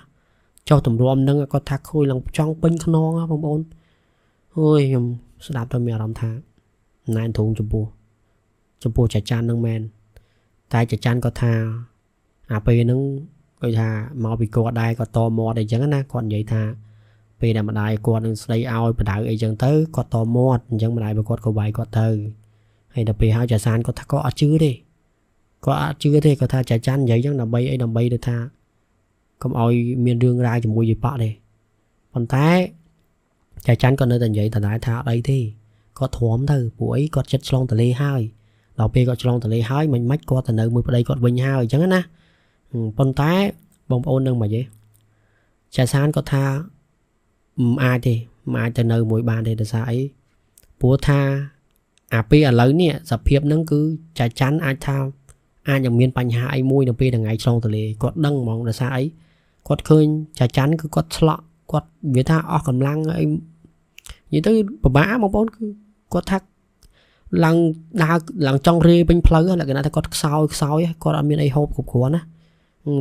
cho tầm rôm nâng có thác khôi lòng trong pin khăn non á bông ôn ôi sẽ đạp cho mẹ làm thang nãy thùng chụp bùa chả chan nâng men tay chả chan có tha à pê nâng coi thà mau bị quạt đây có to mò để chẳng á còn vậy thà pê là mà đại quạt đây ao mà đại ấy chẳng tới có to mò chẳng mà đại mà quạt có bài có thơ hay là pê hai chả san có thà có ở chứ đi có ở chứ thì có tha chả chan vậy chẳng là bay ấy làm bay được tha không oi miền đường ra cho mua gì bọ đây còn té chả chắn còn nơi tận vậy tận đại thảo đây thì có thốn thôi buổi có chất long tờ lê hai đầu pe có long tờ lê hai mình mách có tận nơi mới đây có bình hai chẳng á còn té bông ôn nâng mà vậy chả san có tha ai thì ai tận nơi mỗi bàn thì là sao ấy búa tha à pe ở lớn nè sập hiệp nó cứ chả chắn ai thao ai nhầm miền Bắc ai mui đầu pe là ngày long tờ lê có đăng mong là sao ấy quạt khơi chả chắn cứ quạt slot quạt việt tha ở cầm lăng ấy như tới bả một bốn quạt thắt lăng đa lăng trong rê bên phơi là cái này quạt soi quạt ở miền ấy hộp cục cuốn á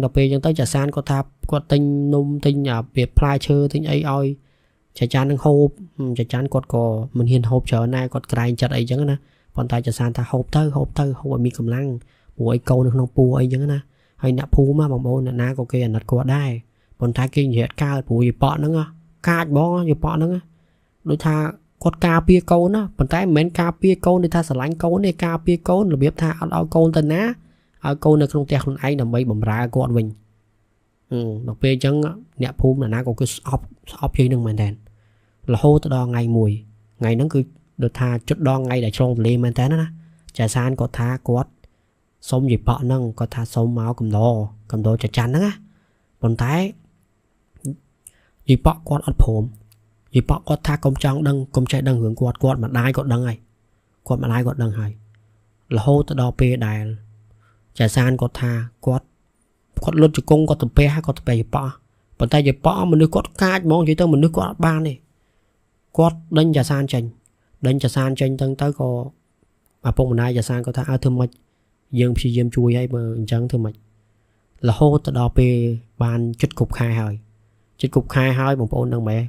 đặc biệt chúng tới chả san quạt tháp quạt tinh nôm tinh à việt play chơi tinh ấy oi chả chắn đang hộp chả chắn quạt cò mình hiền hộp chờ này quạt cài chặt ấy chẳng nè còn tay chả san ta hộp hộp ở mi cầm lăng buổi câu được nông pu ấy chẳng nè hay nạp phu mà bông ôn là na có kia nạt quạt đai còn thái kinh nhiệt cao bùi bọ nữa ca bó như bọ nữa đôi tha quạt ca pia câu nó còn thái mến ca pia câu để tha sờ lánh câu này ca pia câu là biết tha ở câu tên á ở câu này không tẹt luôn ấy là mấy bầm ra quạt mình đặc biệt chẳng nạp phu là na có cái shop chơi nâng màn đèn là hô tới đo ngày mùi ngày nó cứ được tha chút đo ngày để trong lên màn đèn đó trà san có tha quạt sống gì bọ nâng có tha sống máu cầm đồ chả chắn đó á còn thái យីប៉ក់គាត់អត់ព្រមយីប៉ក់គាត់ថាកុំចង់ដឹងកុំចេះដឹងរឿងគាត់ម្ដាយគាត់ដឹងហើយគាត់ម្ដាយគាត់ដឹងហើយរហូតទៅដល់ពេលដែលចាសានគាត់ថាគាត់លុតជង្គង់គាត់ទៅពះគាត់ទៅពះយីប៉ក់ប៉ុន្តែយីប៉ក់មនុស្សគាត់កាចហ្មងនិយាយទៅមនុស្សគាត់អត់បានទេគាត់ដេញចាសានចេញទៅក៏ឪពុកម្ដាយចាសានគាត់ថាធ្វើម៉េចយើងព្យាយាមជួយឲ្យបើអញ្ចឹងធ្វើម៉េចរហូតទៅដល់ពេលបានជិតគ្រប់ខែហើយបងប្អូនដឹងមែន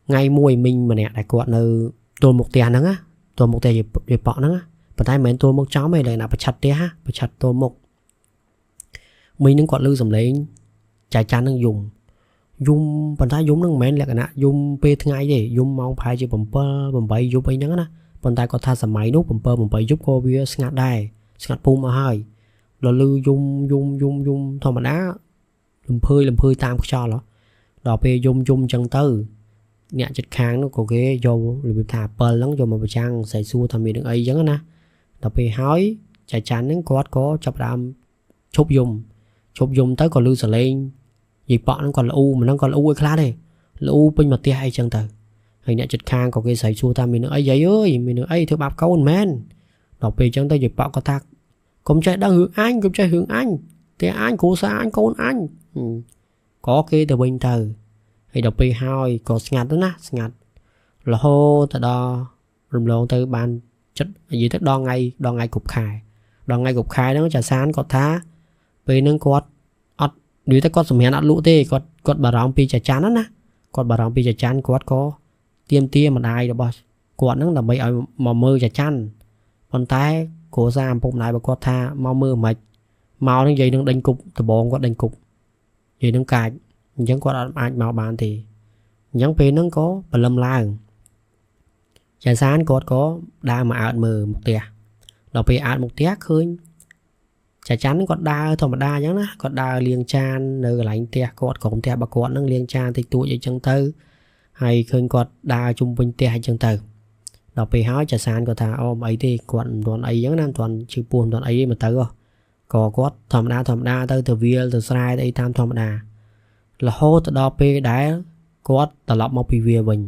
ថ្ងៃមួយមីងម្នាក់ដែលគាត់នៅទល់មុខផ្ទះហ្នឹងណាទល់មុខផ្ទះយីប៉ក់ហ្នឹងប៉ុន្តែមិនមែនទល់មុខចំទេឡើយណាប្រឆាត់ផ្ទះប្រឆាត់ទល់មុខមីងហ្នឹងគាត់ឮសំឡេងចាចាន់ហ្នឹងយំប៉ុន្តែយំហ្នឹងមិនមែនលក្ខណៈយំពេលថ្ងៃទេយំម៉ោងប្រហែលជា7 8យប់អីហ្នឹងណាប៉ុន្តែគាត់ថាសម័យនោះ7 8យប់ក៏វាស្ងាត់ដែរស្ងាត់ពុំមកហើយដល់ឮយំធម្មតាលំភើយតាមខ្យល់ដល់ពេលយំអញ្ចឹងទៅអ្នកចិត្តខាងនោះក៏គេយករបៀបថា7ហ្នឹងយកមកប្រចាំងស្រីសួរថាមាននឹងអីអញ្ចឹងណាដល់ពេលហើយចាចាន់ហ្នឹងគាត់ក៏ចាប់ដើមឈប់យំទៅក៏ឮសលេងយីប៉ក់ហ្នឹងគាត់ល្អូមិនហ្នឹងគាត់ល្អូឲ្យខ្លាំងទេល្អូពេញមកផ្ទះអីចឹងទៅហើយអ្នកចិត្តខាងក៏គេស្រីសួរថាមាននឹងអីយាយអើយមាននឹងអីធ្វើបាបកូនមែនដល់ពេលចឹងទៅយីប៉ក់ក៏ថាកុំចេះដឹងរឿងអញកុំចេះរឿងអញតែអញគ្រូសាអញកូនអញក៏គេទៅវិញទៅហើយដល់ពេលហើយក៏ស្ងាត់ទៅណាស្ងាត់រហូតទៅដល់រំលងទៅបានចិត្តនិយាយទៅដល់ថ្ងៃគ្រប់ខែហ្នឹងចាសានគាត់ថាពេលហ្នឹងគាត់អត់និយាយទៅគាត់សម្រានអត់លក់ទេគាត់បារម្ភពីចាចាន់ណាគាត់បារម្ភពីចាចាន់គាត់ក៏ទាមម្ដាយរបស់គាត់ហ្នឹងដើម្បីឲ្យមកមើលចាចាន់ប៉ុន្តែគ្រូសាឪពុកម្ដាយរបស់គាត់ថាមកមើលមិនមកហ្នឹងនិយាយនឹងដេញគប់ដបងគាត់ដេញគប់និយាយនឹងកាចអញ្ចឹងគាត់អត់អាចមកបានទេអញ្ចឹងពេលហ្នឹងក៏បលឹមឡើងចាសានគាត់ក៏ដើរមកអើតមើលមុខផ្ទះដល់ពេលអើតមុខផ្ទះឃើញចាចាន់គាត់ដើរធម្មតាអញ្ចឹងណាគាត់ដើរលាងចាននៅកន្លែងផ្ទះគាត់ក្រុមផ្ទះរបស់គាត់ហ្នឹងលាងចានតិចតួចអីចឹងទៅហើយឃើញគាត់ដើរជុំវិញផ្ទះអីចឹងទៅដល់ពេលហើយចាសានគាត់ថាអូមិនអីទេគាត់មិនទាន់អីចឹងណាមិនទាន់ជឿពោះមិនទាន់អីទេមកទៅក៏គាត់ធម្មតាទៅវាលទៅស្រែទៅអីតាមធម្មតារហូតទៅដល់ពេលដែលគាត់ត្រឡប់មកពីវាវិញ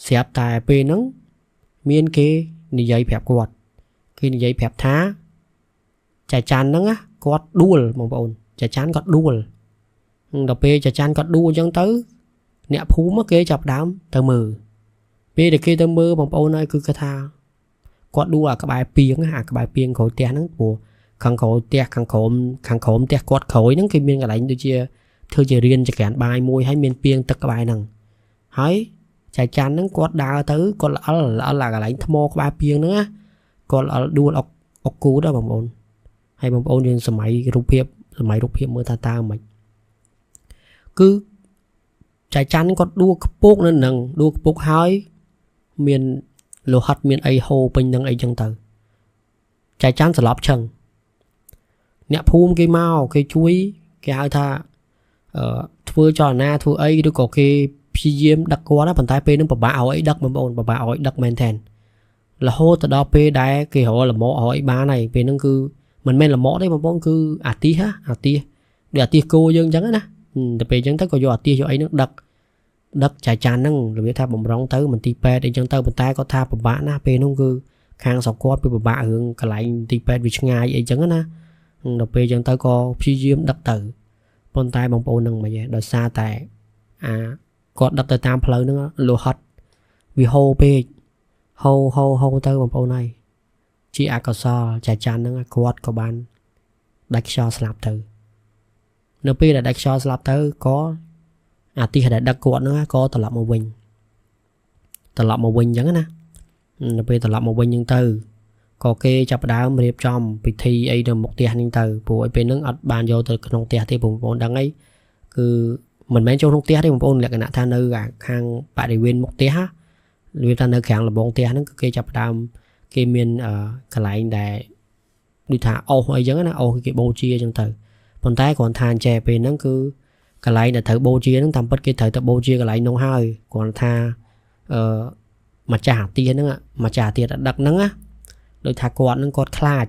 ស្រាប់តែពេលហ្នឹងមានគេនិយាយប្រាប់គាត់ថាចាចាន់ហ្នឹងគាត់ដួលបងប្អូនចាចាន់គាត់ដួលដល់ពេលចាចាន់គាត់ដួលអញ្ចឹងទៅអ្នកភូមិគេចាប់ដើមទៅមើលពេលដែលគេទៅមើលបងប្អូនហើយគឺគាត់ថាគាត់ដួលអាក្បែរពីងក្រោយផ្ទះហ្នឹងព្រោះខាងក្រោមផ្ទះគាត់ក្រោយហ្នឹងគេមានកន្លែងដូចជាធ្វើជារៀនចក្រានបាយមួយហើយមានពីងទឹកក្បែរហ្នឹងហើយចាចាន់ហ្នឹងគាត់ដើរទៅគាត់ល្អិលអាកន្លែងថ្មក្បែរពីងហ្នឹងណាគាត់ល្អិលដួលអុកគូដែរបងប្អូនហើយបងប្អូនយើងសម័យរូបភាពមើលថាតើមិនគឺចាចាន់គាត់ដួលខ្ពស់នៅនឹងដួលខ្ពស់ហើយមានលោហិតមានអីហូរពេញនឹងអីចឹងទៅចាចាន់ស្លាប់ឈឹងអ្នកភូមិគេមកគេជួយគេហៅថាធ្វើចលនាធ្វើអីឬក៏គេព្យាយាមដឹកគាត់ណាប៉ុន្តែពេលនឹងពិបាកឲ្យដឹកបងប្អូនពិបាកឲ្យដឹកមែនទេរហូតទៅដល់ពេលដែលគេរកលមកឲ្យបានហើយពេលហ្នឹងគឺមិនមែនលមកទេបងប្អូនគឺអាទិសដូចអាទិសគោយើងអញ្ចឹងណាតែពេលអញ្ចឹងទៅក៏យកអាទិសយកអីហ្នឹងដឹកចាចាន់ហ្នឹងរបៀបថាបំរុងទៅមន្ទីរពេទ្យអីចឹងទៅប៉ុន្តែគាត់ថាពិបាកណាស់ពេលហ្នឹងគឺខាងស្រុកគាត់ពិបាករឿងកន្លែងមន្ទីរពេទ្យវាឆ្ងាយអីចឹងណាដល់ពេលអញ្ចឹងទៅក៏ព្យាយាមដឹកទៅប៉ុន្តែបងប្អូននឹងមិនហ៎ដោយសារតែគាត់ដឹកទៅតាមផ្លូវហ្នឹងលោហិតវាហូរពេកហូរទៅបងប្អូនហើយជាអកុសលចាចាន់ហ្នឹងគាត់ក៏បានដាច់ខ្យល់ស្លាប់ទៅនៅពេលដែលដាច់ខ្យល់ស្លាប់ទៅក៏អាទិសដែលដឹកគាត់ហ្នឹងក៏ត្រឡប់មកវិញអញ្ចឹងណានៅពេលត្រឡប់មកវិញអញ្ចឹងទៅក៏គេចាប់ផ្ដើមរៀបចំពិធីអីនៅមុខផ្ទះហ្នឹងទៅព្រោះឲ្យពេលហ្នឹងអត់បានយកទៅក្នុងផ្ទះទេបងប្អូនដឹងអីគឺមិនមែនចូលក្នុងផ្ទះទេបងប្អូនលក្ខណៈថានៅខាងបរិវេណមុខផ្ទះនិយាយថានៅខាងលបងផ្ទះហ្នឹងគឺគេចាប់ផ្ដើមគេមានកន្លែងដែលដូចថាអុសអីចឹងណាអុសគេបូជាអញ្ចឹងទៅប៉ុន្តែគ្រាន់ថាចេះពេលហ្នឹងគឺកន្លែងដែលត្រូវបូជាហ្នឹងតាមពិតគេត្រូវទៅបូជាកន្លែងនោះហើយគ្រាន់ថាម្ចាស់អាទិសហ្នឹងម្ចាស់អាទិសដឹកហ្នឹងណាដូចថាគាត់នឹងគាត់ខ្លាច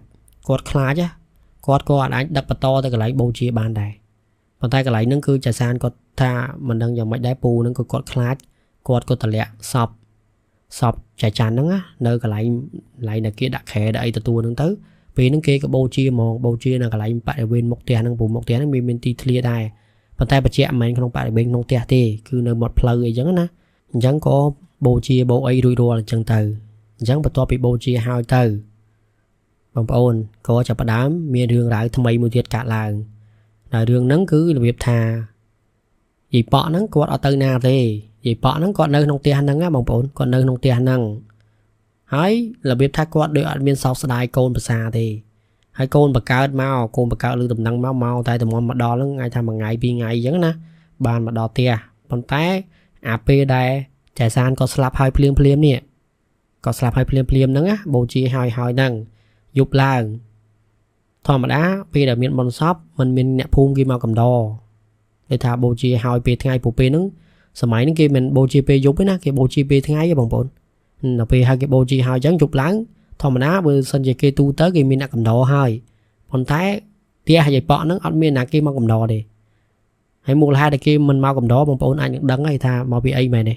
គាត់ក៏អាចដឹកបន្តទៅកន្លែងបូជាបានដែរ ប៉ុន្តែកន្លែងហ្នឹងគឺចាសានគាត់ថាមិនដឹងយ៉ាងម៉េចដែរពូហ្នឹងក៏គាត់ខ្លាចគាត់ក៏តម្លាក់សពចាចាន់ហ្នឹងនៅកន្លែងដែលគេដាក់ខែដាក់អីទទួលហ្នឹងទៅពេលហ្នឹងគេក៏បូជាហ្មងបូជានៅកន្លែងបរិវេណមុខផ្ទះហ្នឹងពូមុខផ្ទះហ្នឹងមានទីធ្លាដែរប៉ុន្តែបញ្ជាក់មិនមែនក្នុងបរិវេណក្នុងផ្ទះទេគឺនៅមាត់ផ្លូវអីចឹងណាអញ្ចឹងក៏បូជាបូអីរួចរាល់អញ្ចឹងទៅអញ្ចឹងបន្ទាប់ពីបូជាហើយទៅបងប្អូនក៏ចាប់ផ្ដើមមានរឿងរ៉ាវថ្មីមួយទៀតកើតឡើងហើយរឿងហ្នឹងគឺរបៀបថាយាយប៉ក់ហ្នឹងគាត់អត់ទៅណាទេយាយប៉ក់ហ្នឹងគាត់នៅក្នុងផ្ទះហ្នឹងណាបងប្អូនគាត់នៅក្នុងផ្ទះហ្នឹងហើយរបៀបថាគាត់ដូចអត់មានសោកស្ដាយកូនប្រសាទេហើយកូនបកើតលើដំណឹងមកតែតម្រាំមកដល់ហ្នឹងអាចថាមួយថ្ងៃពីរថ្ងៃអញ្ចឹងណាបានមកដល់ផ្ទះប៉ុន្តែអាពេលដែលចែសានក៏ស្លាប់ហើយភ្លាមនេះក៏ស្លាប់ហើយភ្លាមហ្នឹងណាបូជាហើយហ្នឹងយប់ឡើងធម្មតាពេលដែលមានបុណ្យសពมันមានអ្នកភូមិគេមកកំដរដូចថាបូជាហើយពេលថ្ងៃព្រោះពេលហ្នឹងសម័យហ្នឹងគេមិនបូជាពេលយប់ទេណាគេបូជាពេលថ្ងៃទេបងប្អូនដល់ពេលហើយគេបូជាហើយអញ្ចឹងយប់ឡើងធម្មតាបើសិនជាគេទូទៅគេមានអ្នកកំដរហើយប៉ុន្តែផ្ទះយាយប៉ក់ហ្នឹងអត់មានអ្នកគេមកកំដរទេហើយមូលហេតុដែលគេមិនមកកំដរបងប្អូនអាចនឹងដឹងហើយថាមកពីអីមែនទេ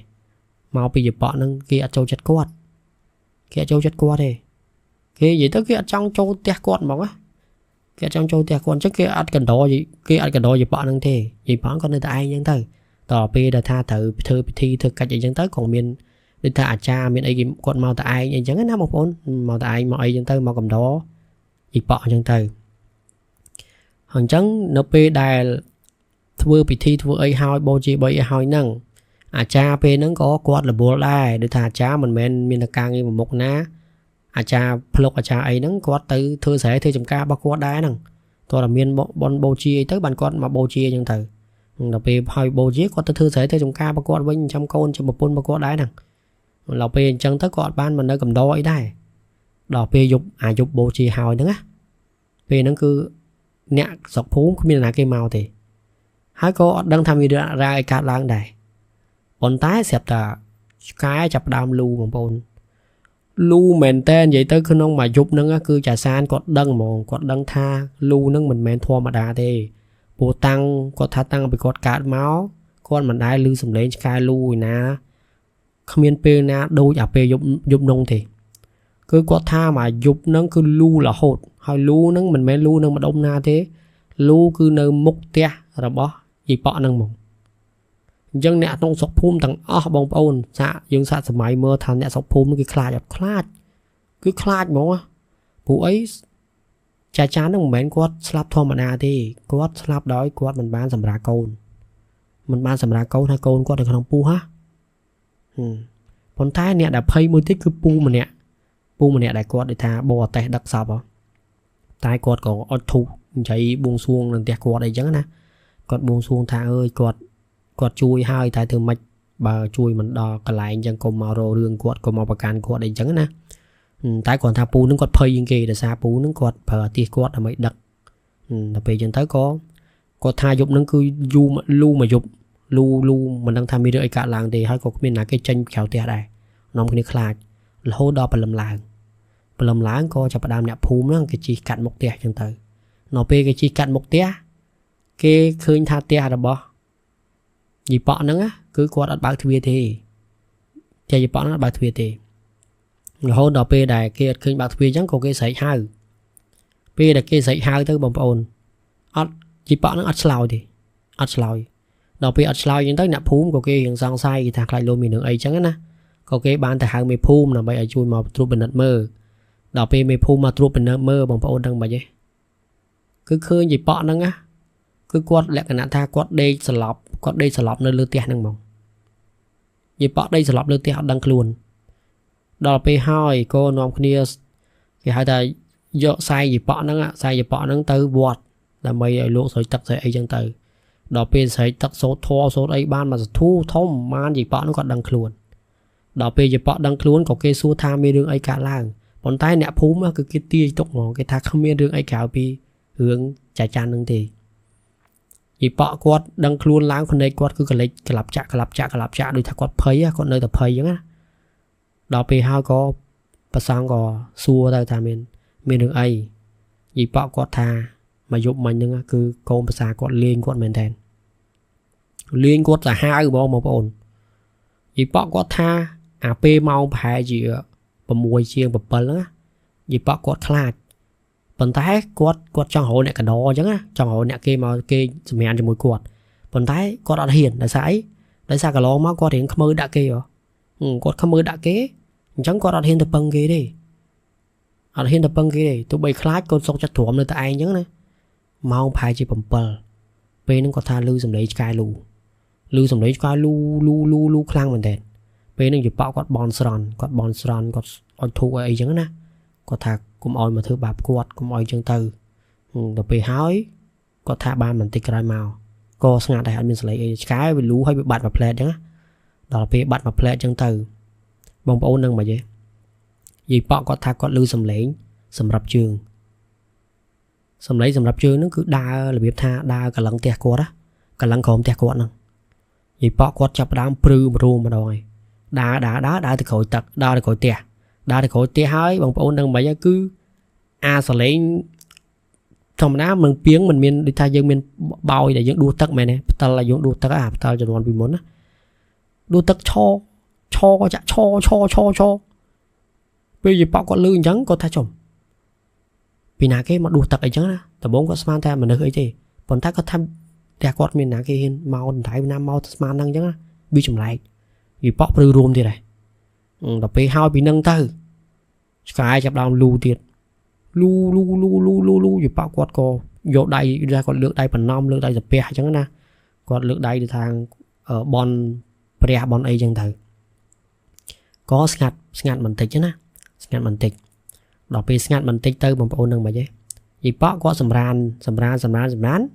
មកពីយាយប៉ក់ហ្នឹងគេអត់ចូលចិត្តគាត់ទេគេនិយាយទៅគេអត់ចង់ចូលផ្ទះគាត់ហ្មងណាគេអត់ចង់ចូលផ្ទះគាត់អញ្ចឹងគេអត់កណ្ដោយាយប៉ក់ហ្នឹងទេយាយប៉ក់គាត់នៅតែឯងអញ្ចឹងទៅតទៅពេលដែលថាត្រូវធ្វើពិធីធ្វើកិច្ចអីអញ្ចឹងទៅក៏មានដូចថាអាចារ្យមានអីគេគាត់មកតែឯងអីអញ្ចឹងណាបងប្អូនមកតែឯងមកអីអញ្ចឹងទៅមកកំដរយាយប៉ក់អញ្ចឹងទៅអញ្ចឹងនៅពេលដែលធ្វើពិធីធ្វើអីហើយបូជាអីហើយហ្នឹងអាចារ្យពេលហ្នឹងក៏គាត់រវល់ដែរដូចថាអាចារ្យមិនមែនមានតែការងារមុខណាអាចារ្យភ្លុកអាចារ្យអីហ្នឹងគាត់ទៅធ្វើស្រែធ្វើចំការរបស់គាត់ដែរហ្នឹងតើតែមានបនបូជាអីទៅបានគាត់មកបូជាអញ្ចឹងទៅដល់ពេលហើយបូជាគាត់ទៅធ្វើស្រែធ្វើចំការរបស់គាត់វិញចាំកូនចាំប្រពន្ធរបស់គាត់ដែរហ្នឹងដល់ពេលអញ្ចឹងទៅគាត់បានមកនៅកំដរអីដែរដល់ពេលយប់បូជាហើយហ្នឹងណាពេលហ្នឹងគឺអ្នកស្រុកភូមិគ្មានអ្នកណាគេមកទេហើយក៏អត់ដឹងថាមានរឿងរ៉ាវអីកើតឡើងដែរប៉ុន្តែស្រាប់តែឆ្កែចាប់ដើមលូបងប្អូនលូមែនតើនិយាយទៅក្នុងមួយយប់ហ្នឹងគឺចាសានគាត់ដឹងហ្មងគាត់ដឹងថាលូហ្នឹងមិនមែនធម្មតាទេព្រោះគាត់ថាតាំងពីគាត់កើតមកគាត់មិនដែលឮសំឡេងឆ្កែលូឯណាគ្មានពេលណាដូចអាពេលយប់នោះទេគឺគាត់ថាមួយយប់ហ្នឹងគឺលូរហូតហើយលូហ្នឹងមិនមែនលូនៅម្ដុំណាទេលូគឺនៅមុខផ្ទះរបស់យាយប៉ក់ហ្នឹងហ្មងអញ្ចឹងអ្នកក្នុងស្រុកភូមិទាំងអស់បងប្អូនយើងសាកសម័យមើលថាអ្នកស្រុកភូមិគេខ្លាចអត់ខ្លាចគឺខ្លាចហ្មងព្រោះអីចាហ្នឹងមិនមែនគាត់ស្លាប់ធម្មតាទេគាត់ស្លាប់ដោយគាត់មិនបានសម្រាកូនហើយកូនគាត់នៅក្នុងពោះប៉ុន្តែអ្នកដែលភ័យមួយទៀតគឺពូម្នាក់ដែលគាត់ដូចថាបោអតេះដឹកសពតែគាត់ក៏អត់ធូបនិយាយបួងសួងនៅផ្ទះគាត់អីចឹងណាគាត់បួងសួងថាអើយគាត់ជួយហើយតែធ្វើម៉េចបើជួយមិនដល់កន្លែងចឹងកុំមករករឿងគាត់កុំមកប្រកាន់គាត់អីចឹងណាតែគាត់ថាពូនឹងគាត់ភ័យជាងគេដោយសារពូនឹងគាត់ប្រើអាទិសគាត់ដើម្បីដឹកដល់ពេលចឹងទៅក៏គាត់ថាយប់នឹងគឺយូរលូមួយយប់លូមិនដឹងថាមានរឿងអីកើតឡើងទេហើយក៏គ្មានណាគេចេញក្រៅផ្ទះដែរនាំគ្នាខ្លាចរហូតដល់ព្រលឹមឡើងក៏ចាប់ផ្ដើមអ្នកភូមិហ្នឹងគេជិះកាត់មុខផ្ទះចឹងទៅនៅពេលគេជិះកាត់មុខផ្ទះគេឃើញថាផ្ទះរបស់យាយប៉ក់ហ្នឹងគឺគាត់អត់បើកទ្វារទេយាយប៉ក់ហ្នឹងអត់បើកទ្វារទេរហូតដល់ពេលដែលគេអត់ឃើញបើកទ្វារចឹងក៏គេស្រែកហៅពេលដែលគេស្រែកហៅទៅបងប្អូនយាយប៉ក់ហ្នឹងអត់ឆ្លើយទេដល់ពេលអត់ឆ្លើយចឹងទៅអ្នកភូមិក៏គេរៀងសង្ស័យថាខ្លាចលោកមានរឿងអីចឹងណាក៏គេបានទៅហៅមេភូមិដើម្បីឲ្យជួយមកត្រួតពិនិត្យមើលដល់ពេលមេភូមិមកត្រួតពិនិត្យមើលបងប្អូនដឹងមិនទេគឺឃើញយាយប៉ក់ហ្នឹងគឺគាត់លក្ខណៈថាគាត់ដេកស្លាប់នៅលើផ្ទះហ្នឹងហ្មងយាយប៉ក់ដេកស្លាប់លើផ្ទះអត់ដឹងខ្លួនដល់ពេលហើយក៏នាំគ្នាគេហៅថាយកខ្សែយាយប៉ក់ហ្នឹងទៅវត្តដើម្បីឲ្យលោកស្រោចទឹកស្អីអីចឹងទៅដល់ពេលស្រែកទឹកសូត្រធម៌សូត្រអីបានមកសធូធំបានយាយប៉ក់ហ្នឹងគាត់ដឹងខ្លួនដល់ពេលយាយប៉ក់ដឹងខ្លួនក៏គេសួរថាមានរឿងអីកើតឡើងប៉ុន្តែអ្នកភូមិគឺគេទាយទុកហ្មងគេថាគ្មានរឿងអីក្រៅពីរឿងចាចាន់ហ្នឹងទេយាយប៉ក់គាត់ដឹងខ្លួនឡើងភ្នែកគាត់គឺកលេចក្លាប់ចាក់ដូចថាគាត់ភ័យគាត់នៅតែភ័យអញ្ចឹងណាដល់ពេលហើយក៏ប្រសងក៏សួរទៅថាមានរឿងអីយាយប៉ក់គាត់ថា mà dụng mình nhưng cứ cô bà xa quạt liên quạt mình thèn liên quạt là hai bó một ổn vì bó quạt tha à bê mau phải gì bà mùi chiên bà bần á vì bó quạt khát bần tay quạt trong hộ này cả đó chứ á trong hộ này kia mà kia mẹ ăn cho mùi quạt bần tay quạt đã hiền đã xa cả lo mà quạt hiện không mơ đã kia rồi quạt không mơ đã kế chẳng quạt đã hiền tập bần kia đi ở hiền tập bần kia đi tụi bay khát con sọc chặt thuộm nơi tại anh chứ nè mau phải chỉ bầm bờ bên nó có tha lưu sầm lấy cái lưu sầm lấy cái lu khang mình đèn bên nó chụp bạo quạt bòn sòn quạt oi thu ấy chẳng nè có thà cũng oi mà thứ bạp quạt cũng oi chân từ tập bị hói có thà ba mình tịch cái màu có ngã đại mình sẽ lấy cái bị lú hay bị bạt vào plate chẳng đó là bị bạt vào plate chân từ bông bầu nâng mà vậy vì bạo có thà quạt lưu sầm lấy sầm rập trường sầm lấy sầm rập chưa nó cứ đa là biết tha đa cả lăng tẹt quạt á cả lăng khom tẹt quạt nè vì bọ quạt chập đám prư mà rồi mà đòi đá từ khỏi tật đá từ khỏi tẹt hói bằng ôn đang mấy cứ sẽ lấy trong đá mình piếng mình miên đi thay dân miên bao để dân đua tật mày nè ta là dân đua tật ta cho đoàn bị muốn á đua tật cho bây giờ bọ quạt lư trắng có thay chồng vì nãy cái mà đua tật ấy chứ na tờ bốn có smart ta mà được ấy thì còn ta có tham đẹp quạt mình nãy cái màu thái nam màu smart năng chứ na bị chủng lại vì pop rư rôm thì này đọc về hai bị nâng tư cái chập đào lù tiệt lu vì pop quạt co dột đầy ra còn lượng đầy phần nom lượng đầy dập pe chứ na còn lượng đầy thang ở bon pre bon ấy chẳng thử có ngặt mình tịch chứ na ngặt mình tịch đọc về ngặt mình tích tư bằng ôn nâng mà chứ vì bó có sầm rán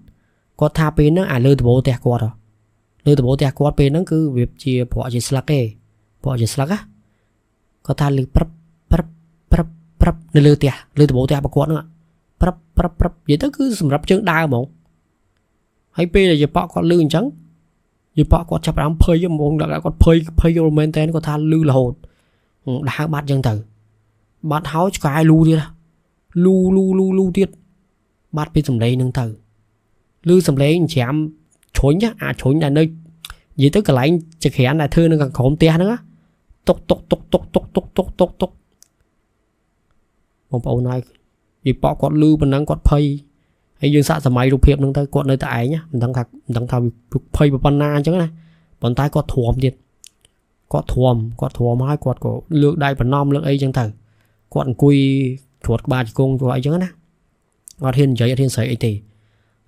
có tha pin nó lư từ bộ tẹt quạt rồi lư từ bộ tẹt quạt pin nó cứ việc chia bỏ chỉ slack á có tha lư prap lư từ bộ tẹt quạt nữa prap vậy đó cứ sầm rập chân đau mộng hay pin là vì bó có lư trắng vì bó có chập ám phơi cho mộng đã có phơi vô men tên có tha lư là hồn đã bắt chân từ bắt háo cái lu đi ra lu tiết bắt bị sầm lấy nâng thử lưu sầm lấy chém chối nhá chối là nơi gì tới cái lại trực hẹn là thưa nó còn khổm tia nữa tốc một bầu này vì bỏ quạt lưu mình đang quạt phơi hay dương xạ sầm máy rụp hiệp nâng tới quạt nơi tại nhá mình đang thao phơi vào ban na chứ này bàn tay quạt thuồm tiệt quạt thuồm hai quạt của lượng đại phần nom lượng ấy chẳng thử quạt quy chuột ba chỉ cung của ấy chứ nè quạt hiền giấy hiền sấy ấy thì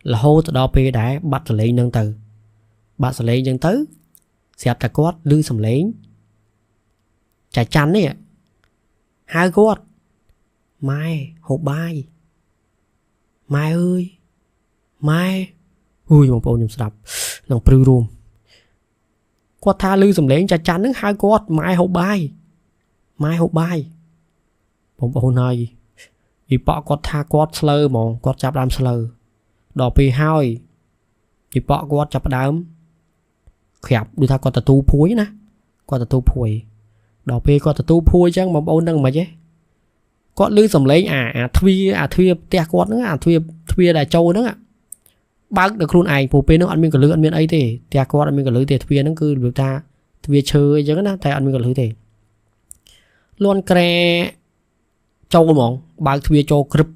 là hô từ đó pe đã bắt lấy nâng từ bắt lấy dân tới xẹp ta quát lư sầm lấy chả chắn đấy hai quát mai hộp bài mai ơi mai ui một bộ nhầm sập lòng prư rùm quát tha lư sầm lấy chả chắn đứng hai quát mai hộp bài một bộ này vì bỏ quát tha quát slur mà quát chạp đam slur đỏ pì hai vì bỏ quát chạp đám khẹp đưa ta quát tà tu phuối nè quát tà tu phuối đỏ pì quát tà tu phuối chẳng mà bao nâng mà chứ quát lư sầm lấy thuy tia quát nữa thuy đại châu nữa bác được luôn ai phù pê nó ăn miếng cả lư ăn miếng ấy thì tia quát ăn miếng cả lư thì thuy nó cứ biểu ta thuy chơi chứ nó tại ăn miếng cả lư thì luôn kre châu mỏng bác thuy châu grip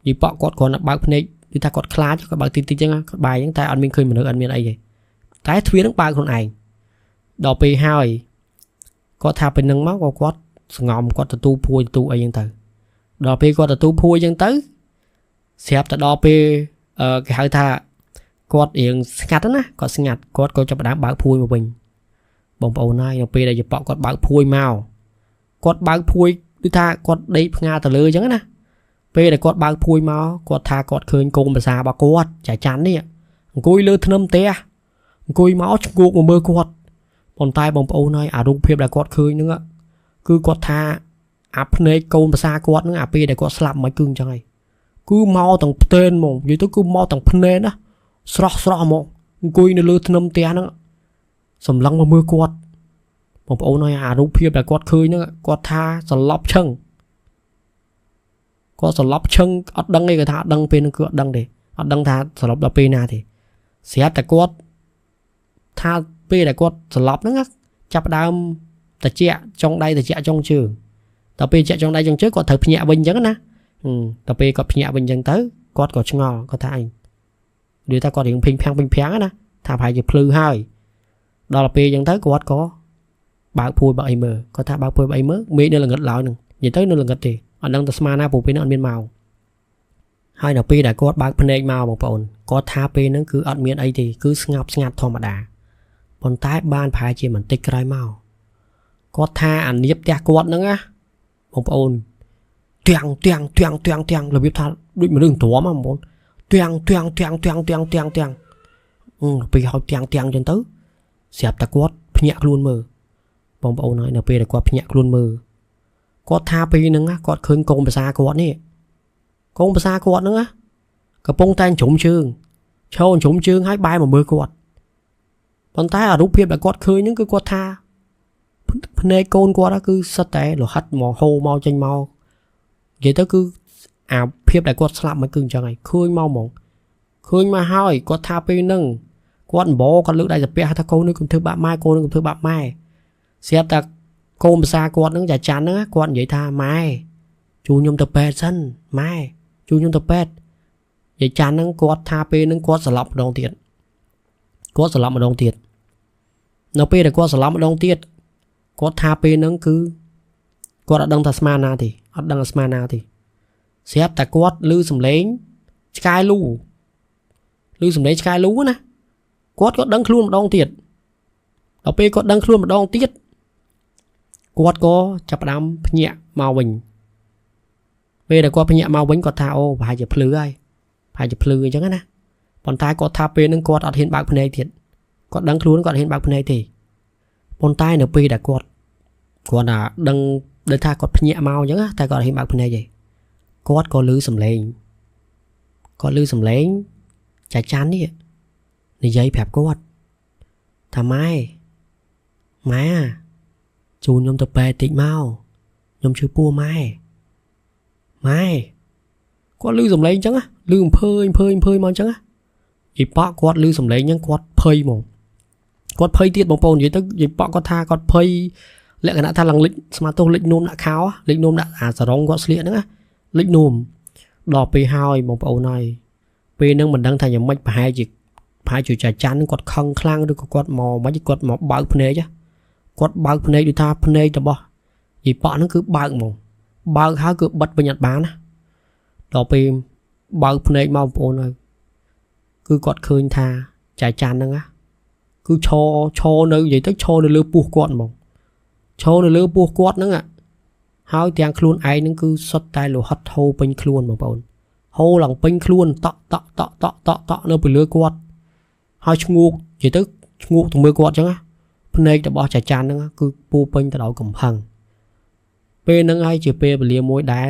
vì bỏ quát còn là bác này người ta quát khá chứ các bác tin chứ bài những tai ăn miếng khơi mà được ăn miếng ấy vậy tái thuy nó bác luôn ai đỏ pì hai có thà bên nâng máu có quát ngòm quát tu phui tu ấy dân tử đỏ pì quát tu phui dân tử xếp ta đỏ pì cái hơi thà quát yên ngặt đó nè quát ngặt quát có cho bạn bác phui một mình bông bầu này đỏ pì đây bỏ quát bác phui màu quát bác phui đi tha quát đấy nga tờ lư chẳng nè pì để quát bác phui màu quát tha quát khơi cùng bà xa bà quát chả chán đi cùi lư thân âm te cùi máu cuộc mà mơ quát còn tay bông bầu này rung phép là quát khơi nữa cứ quát tha áp này câu mà xa quát nữa pi để quát slap mấy cưng chẳng này cứ mau tầng tên một vậy tôi cứ mau tầng phân nền đó sro một cùi nó lư thân âm te nữa sầm lăng mà mơ quát bông bầu này rung phép là quát khơi nữa quát tha sờ lóp chân គាត់សន្លប់ឈឹងអត់ដឹងទេគាត់ថាអត់ដឹងពេលនឹងគឺអត់ដឹងទេអត់ដឹងថាសន្លប់ដល់ពេលណាទេស្រាប់តែគាត់ថាពេលដែលគាត់សន្លប់ហ្នឹងចាប់ដើមតិចចុងដៃតិចចុងជើងដល់ពេលតិចចុងដៃចុងជើងគាត់ត្រូវភ្ញាក់វិញអញ្ចឹងណាដល់ពេលគាត់ភ្ញាក់វិញអញ្ចឹងទៅគាត់ក៏ឆ្ងល់គាត់ថាអញនិយាយថាគាត់រៀងភីងភាំងណាថាប្រហែលជាភ្លឺហើយដល់ពេលអញ្ចឹងទៅគាត់ក៏បើកភួយបើកអីមើលគាត់ថាបើកភួយបើកអីមើលមេឃនៅល្ងិតឡើយនឹងនិយាយទៅនៅល្ងិតទេអត់ដឹងទៅស្មានណាព្រោះពេលហ្នឹងអត់មានម៉ោងហើយដល់ពេលដែលគាត់បើកភ្នែកមកបងប្អូនគាត់ថាពេលហ្នឹងគឺអត់មានអីទេគឺស្ងប់ស្ងាត់ធម្មតាប៉ុន្តែបានប្រហែលជាបន្តិចក្រោយមកគាត់ថាអានៀបផ្ទះគាត់ហ្នឹងណាបងប្អូនទាំងរបៀបថាដូចមនុស្សទ្រាំបងប្អូនទាំងពេលហៅទាំងចឹងទៅស្រាប់តែគាត់ភ្ញាក់ខ្លួនមើលបងប្អូនហើយនៅពេលដែលគាត់ភ្ញាក់ខ្លួនមើលគាត់ថាពេលហ្នឹងគាត់ឃើញកូនភាសាគាត់នេះកូនភាសាគាត់ហ្នឹងកំពុងតែជ្រុំជើងឈរជ្រុំជើងហើយបែរមកមើលគាត់ប៉ុន្តែអារូបភាពដែលគាត់ឃើញហ្នឹងគឺគាត់ថាភ្នែកកូនគាត់គឺសិតតែលហិតមកហូរមកចេញមកនិយាយទៅគឺអាភាពដែលគាត់ស្លាប់មកគឺអញ្ចឹងហើយឃើញមកហ្មងឃើញមកហើយគាត់ថាពេលហ្នឹងគាត់អម្បគាត់លើកដៃសាពះថាកូននេះកុំធ្វើបាបម៉ែកូននេះកុំធ្វើបាបម៉ែស្រាប់តែកូនភាសាគាត់ហ្នឹងចាចាន់ហ្នឹងគាត់និយាយថាម៉ែជួយខ្ញុំទៅពេទ្យសិនម៉ែជួយខ្ញុំទៅពេទ្យយាយចាន់ហ្នឹងគាត់ថាពេលហ្នឹងគាត់ស្លាប់ម្ដងទៀតនៅពេលដែលគាត់ស្លាប់ម្ដងទៀតគាត់ថាពេលហ្នឹងគឺគាត់អត់ដឹងថាស្មានណាទេអត់ដឹងថាស្មានណាទេស្រាប់តែគាត់ឮសំឡេងឆ្កែលូណាគាត់ក៏ដឹងខ្លួនម្ដងទៀតដល់ពេលគាត់ដឹងខ្លួនម្ដងទៀតគាត់ក៏ចាប់ផ្ដើមភ្ញាក់មកវិញពេលដែលគាត់ភ្ញាក់មកវិញគាត់ថាអូប្រហែលជាភ្លឺហើយប្រហែលជាភ្លឺអញ្ចឹងណាប៉ុន្តែគាត់ថាពេលហ្នឹងគាត់អត់ហ៊ានបើកភ្នែកទៀតគាត់ដឹងខ្លួនគាត់ហ៊ានបើកភ្នែកទេប៉ុន្តែនៅពេលដែលគាត់ថាដឹងថាគាត់ភ្ញាក់មកអញ្ចឹងតែគាត់ហ៊ានបើកភ្នែកទេគាត់ក៏ឮសំឡេងចាចាន់នេះនិយាយប្រាប់គាត់ថាម៉ែជូនខ្ញុំទៅពេទ្យតិចមកខ្ញុំឈឺពោះម៉ែគាត់ឮសំឡេងអញ្ចឹងឮអំភើញមកអញ្ចឹងយីប៉ក់គាត់ឮសំឡេងអញ្ចឹងគាត់ភ័យហ្មងគាត់ភ័យទៀតបងប្អូននិយាយទៅយីប៉ក់គាត់ថាគាត់ភ័យលក្ខណៈថាឡើងលិចស្មាទោសលិចនោមដាក់ខោលិចនោមដាក់អាសរងគាត់ស្លៀកហ្នឹងលិចនោមដល់ពេលហើយបងប្អូនហើយពេលហ្នឹងមិនដឹងថាយ៉ាងម៉េចប្រហែលជាចាចាន់គាត់ខឹងខ្លាំងឬក៏គាត់មកមិនគាត់មកបើកភ្នែកគាត់បើកភ្នែកដូចថាភ្នែករបស់យីប៉ក់ហ្នឹងគឺបើកហ្មងបើកហើយគឺបិទវិញអត់បានណាដល់ពេលបើកភ្នែកមកបងប្អូនហើយគឺគាត់ឃើញថាចាចាន់ហ្នឹងគឺឈរនៅនិយាយទៅឈរនៅលើពោះគាត់ហ្មងឈរនៅលើពោះគាត់ហ្នឹងហើយទាំងខ្លួនឯងហ្នឹងគឺសុទ្ធតែលោហិតហូរពេញខ្លួនបងប្អូនហូរឡើងពេញខ្លួនតក់នៅពីលើគាត់ហើយឈ្ងោកនិយាយទៅឈ្ងោកទៅមើលគាត់អញ្ចឹងភ្នែករបស់ចាចាន់ហ្នឹងគឺពោពេញទៅដោយកំហឹងពេលហ្នឹងហើយជាពេលវេលាមួយដែល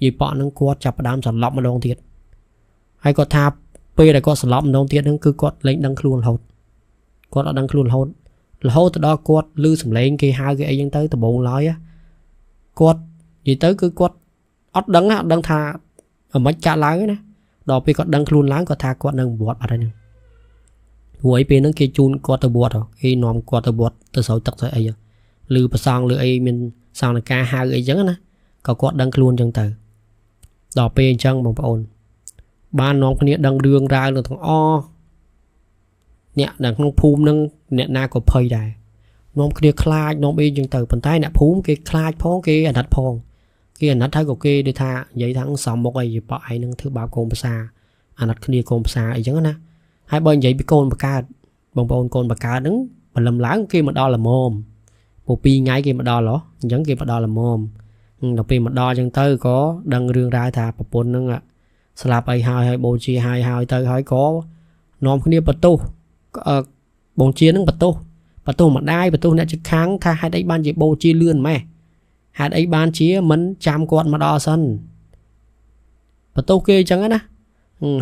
យីប៉ក់ហ្នឹងគាត់ចាប់ផ្ដើមសន្លប់ម្ដងទៀតហើយគាត់ថាពេលដែលគាត់សន្លប់ម្ដងទៀតហ្នឹងគឺគាត់លែងដឹងខ្លួនរហូតគាត់អត់ដឹងខ្លួនរហូតទៅដល់គាត់ឮសំឡេងគេហៅគេអីចឹងទៅដំបូងឡើយគាត់និយាយទៅគឺគាត់អត់ដឹងថាអ្មិនចាក់ឡើងណាដល់ពេលគាត់ដឹងខ្លួនឡើងគាត់ថាគាត់នៅវត្តអត់ហើយហ្នឹងព្រោះអីពេលហ្នឹងគេជូនគាត់ទៅវត្តគេនាំគាត់ទៅវត្តទៅស្រោចទឹកទៅអីឬប្រសងឬអីមានសង្ឃការហៅអីចឹងណាក៏គាត់ដឹងខ្លួនចឹងទៅដល់ពេលអញ្ចឹងបងប្អូនបាននាំគ្នាដឹងរឿងរ៉ាវទាំងអស់អ្នកនៅក្នុងភូមិហ្នឹងអ្នកណាក៏ភ័យដែរនាំគ្នាខ្លាចនាំអីចឹងទៅប៉ុន្តែអ្នកភូមិគេខ្លាចផងគេអាណិតផងគេអាណិតហើយក៏គេដូចថានិយាយថាសំមុខអីប៉ឯងហ្នឹងធ្វើបាបកូនភាសាអាណិតគ្នាកូនភាសាអីចឹងណាហើយបើនិយាយពីកូនបកើតបងប្អូនកូនបកើតហ្នឹងបលឹមឡើងគេមកដល់ល្មមពូ2ថ្ងៃគេមកដល់ហ៎អញ្ចឹងគេមកដល់ល្មមដល់ពេលមកដល់ចឹងទៅក៏ដឹងរឿងរ៉ាវថាប្រពន្ធហ្នឹងស្លាប់អីហើយបូជាហើយទៅហើយក៏នាំគ្នាបន្ទោសបងជានឹងបន្ទោសម្ដាយបន្ទោសអ្នកជិតខាងថាហេតុអីបានជាបូជាលឿនម៉េះហេតុអីបានជាមិនចាំគាត់មកដល់សិនបន្ទោសគេអញ្ចឹងណា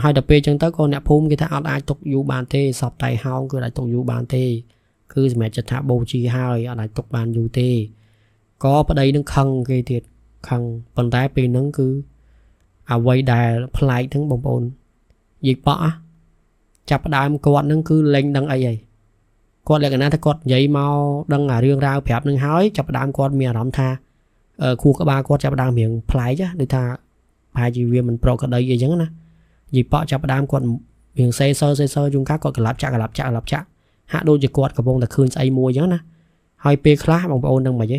ហើយដល់ពេលអញ្ចឹងទៅក៏អ្នកភូមិគេថាអត់អាចទុកយូរបានទេសពតៃហោងគឺអាចទុកយូរបានទេគឺសម្រាប់ចិត្តថាបូជាហើយអត់អាចទុកបានយូរទេក៏ប្តីនឹងខឹងគេទៀតខឹងប៉ុន្តែពេលហ្នឹងគឺ à quay đài play thằng bông bồn dịch bỏ chập đàm quạt nâng cứ lên đăng ấy quạt lại cái nào ta quạt giấy mau đăng à riêng ra phép nâng hói chập đàm quạt miệng đóng tha khu các ba quạt chập đàm miệng play chứ để tha hai chỉ viên mình pro cái đây gì chẳng nè dịch bỏ chập đàm quạt miệng xe sơ chung các quạt lạp chạ hạ đôi chỉ quạt cái bông là khơi say mua chẳng nè hai pe khá bông bồn đăng mà chứ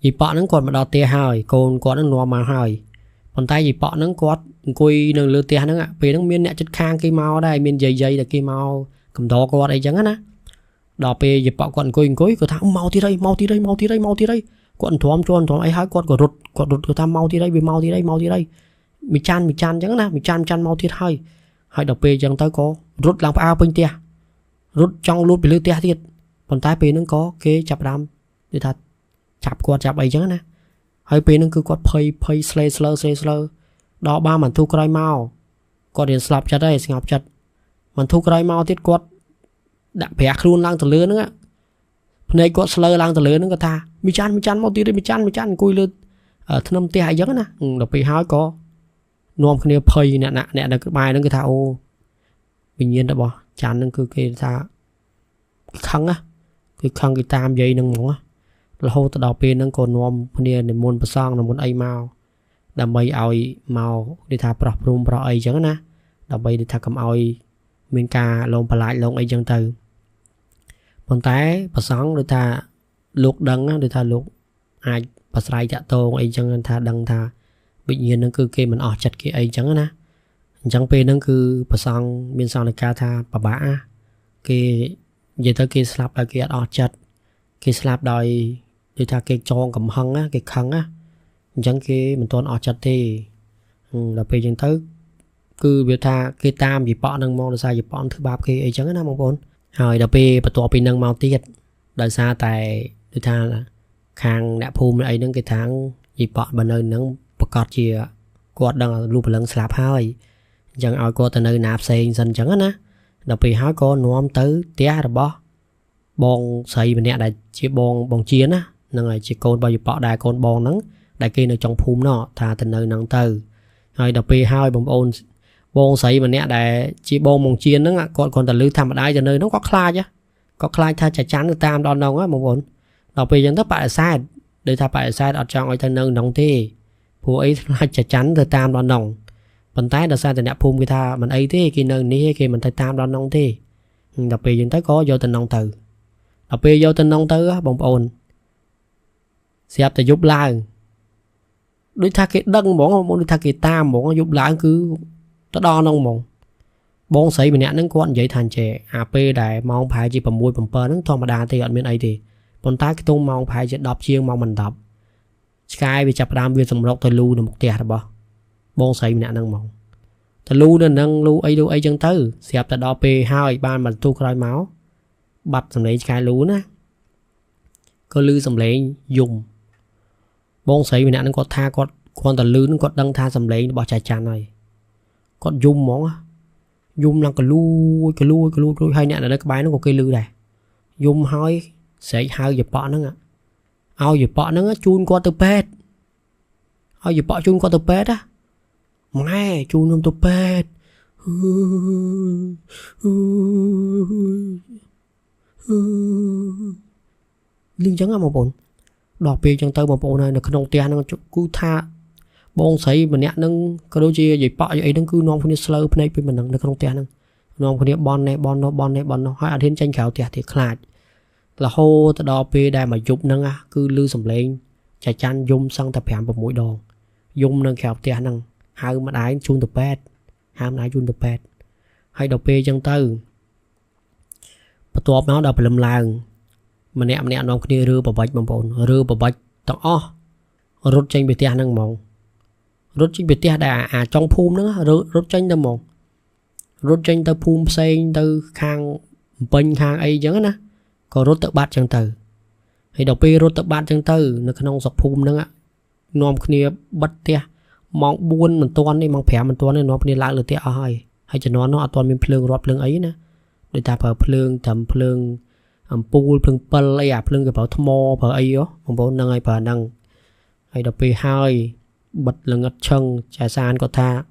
dịch bỏ nâng quạt mà đo tia hơi còn quạt nâng loa mà hơi còn tay gì bỏ nâng quát cùi nâng lừa tiền nâng ạ vì nâng miên nè chất khang cây mau đây miên dây là cây mau cầm đó quát đây chẳng á đỏ pe gì bỏ quần cùi có thằng mau tí đây quần thóm ấy hai quát rụt của ta mau tí đây vì mau tí đây mì chan chẳng á mì chan mau tí hơi hai đỏ pe chẳng tới có rút làm ao bên tia rút trong luôn bị lừa tia thiệt còn tay pe nâng có cái chập đam để thật chập quạt chập ấy chẳng á hai bên nó cứ quạt phơi slow đó ba mình thu cái mau quạt điện slap chặt đây ngọc chặt mình thu cái mau tiết quạt đã bẻ luôn lang từ lứa nữa này quạt slow lang từ lứa nữa tha mi chan mau tí đây mi chan cùi lươn ở thân âm tê hay giống nè đọc bị hói có nuông cái này phơi nè là cái bài nó cái thà ô bình nhiên đã bỏ chan nó cứ cái thà cái khăn cái tam dây nâng mỏng á là hô từ đầu bên nó còn nuông cái này muốn bờ song là muốn ai mau đầm bay oi mau đi thà prop room pro ai chẳng nè đầm bay đi thà cầm oi miền ca lồng bà lại lồng ai chẳng từ còn té bờ song đi thà luộc đắng á đi thà luộc ai bờ sài chạ tô ai chẳng thà đắng thà bị nhiên nó cứ kia mình ở chặt kia ai chẳng nè chẳng bên nó cứ bờ song miền song là ca thà bà bả kia vậy tới kia slap là kia ở chặt kia slap đòi đi thà kia tròn cầm hăng á kia khăng á chẳng kia mình toàn ở chặt thì là bây giờ tới cứ biểu tha cái tam gì bỏ nâng mong là sao gì bỏ thứ ba kia ấy chẳng nó mong bốn rồi đợt bây bắt đầu bị nâng mau tiết đời xa tại đưa tha là khang đã phun ấy nâng cái tháng gì bỏ bên nơi nâng bật cọt chia quạt đang lúc lần slap hơi chẳng ai có từ nơi nạp xe dần chẳng á đợt bây hỏi có nuông tới té rồi bỏ bong xây bên nè đại chỉ bong chiến á nâng lại chỉ côn bao giờ bỏ đại côn bong nắng đại kiaនៅtrong phum nó thà từ nơi nắng từ rồi đợt bây hai bong xây bên nè đại chỉ bong chiến nắng còn từ lư tham đại từ nơi nó có khai tha chả chắn tam đòn nông á bong ôn đợt bây giờ tất bại sai để thà bại sai ở trong từ nơi nông thì phụ ấy là chả chắn từ tam đòn nông bàn tay đợt sai từ nè phum cái tha mình ấy thế kia nơi ní kia mình tay tam đòn nông thì đợt bây giờ tới có vô từ nông từ đợt bây vô từ nông từ á bong ôn xếp từ giúp lại đối thà cái đăng mỏng đối thà cái tam mỏng giúp lại cứ nó đo nông mỏng bong sấy mình nè nó quan vậy thành trẻ ap đại mong phải chỉ bằng môi bằng pơ nó thong mà đa thì ở bên ấy thì còn ta cái tung mong phải chỉ đọc chiêng mong mình đọc sky bị chập đam viên sầm rộng thời lưu được một tẹt bỏ bong sấy mình nè nâng mỏng thời lưu nên nâng lưu ấy chân tư xếp từ đo p hai ban mình tu khai máu bật sầm lấy sky lưu nè cơ lưu sầm lấy dùng bong sấy mình nè nó có tha con từ lưu nó có đăng tha sầm lấy bỏ chạy tràn này còn dùng món á dùng là cái lui hay nè là cái bài nó có cây lư này dùng hơi sẽ hai giờ bỏ nó ạ ao giờ bỏ nó chun qua từ pet ao giờ bỏ chun qua từ pet á nghe chun không từ pet liên chẳng là một bọn đọc bì chẳng tới một bộ này là cái đồng tiền nó cứ tha bong sấy mình nè nâng cái đôi chia gì bỏ vậy nâng cứ non phân slow này bên mình nâng không tiền nâng non phân bon nó hai thiên tranh khảo thì khát là hô từ đó pe đây mà dục nâng á cứ lư sầm lên chạy chăn dùng sang tập hàm một mũi đòn dùng nâng khảo tiền nâng hai mà đái chun tập pet ham đái chun tập pet hay đọc pe chân tư bắt top nó đọc lầm làng mà nè non kia rưa bà bạch tao ó rút tranh bị tiền nâng mong rút tranh biệt tia đã trong phum nữa rút tranh tới một rút tranh tới phum xây tới khang bên khang ấy giống nè còn rút tự bát chân từ hay đọc pi rút tự bát chân từ nó không sọc phum nữa nom kia bắt tia mong buôn mình toan đi mong phèm mình toan đi nó đi lại được tia hay cho nó toàn mình phơi rót phơi ấy nè để ta phơi phơi thầm phơi pool phơi pal ấy phơi cái bảo thmo phơi ấy đó mong bốn năng ai phơi năng hay đọc pi hai bật là ngất chân trà san có tha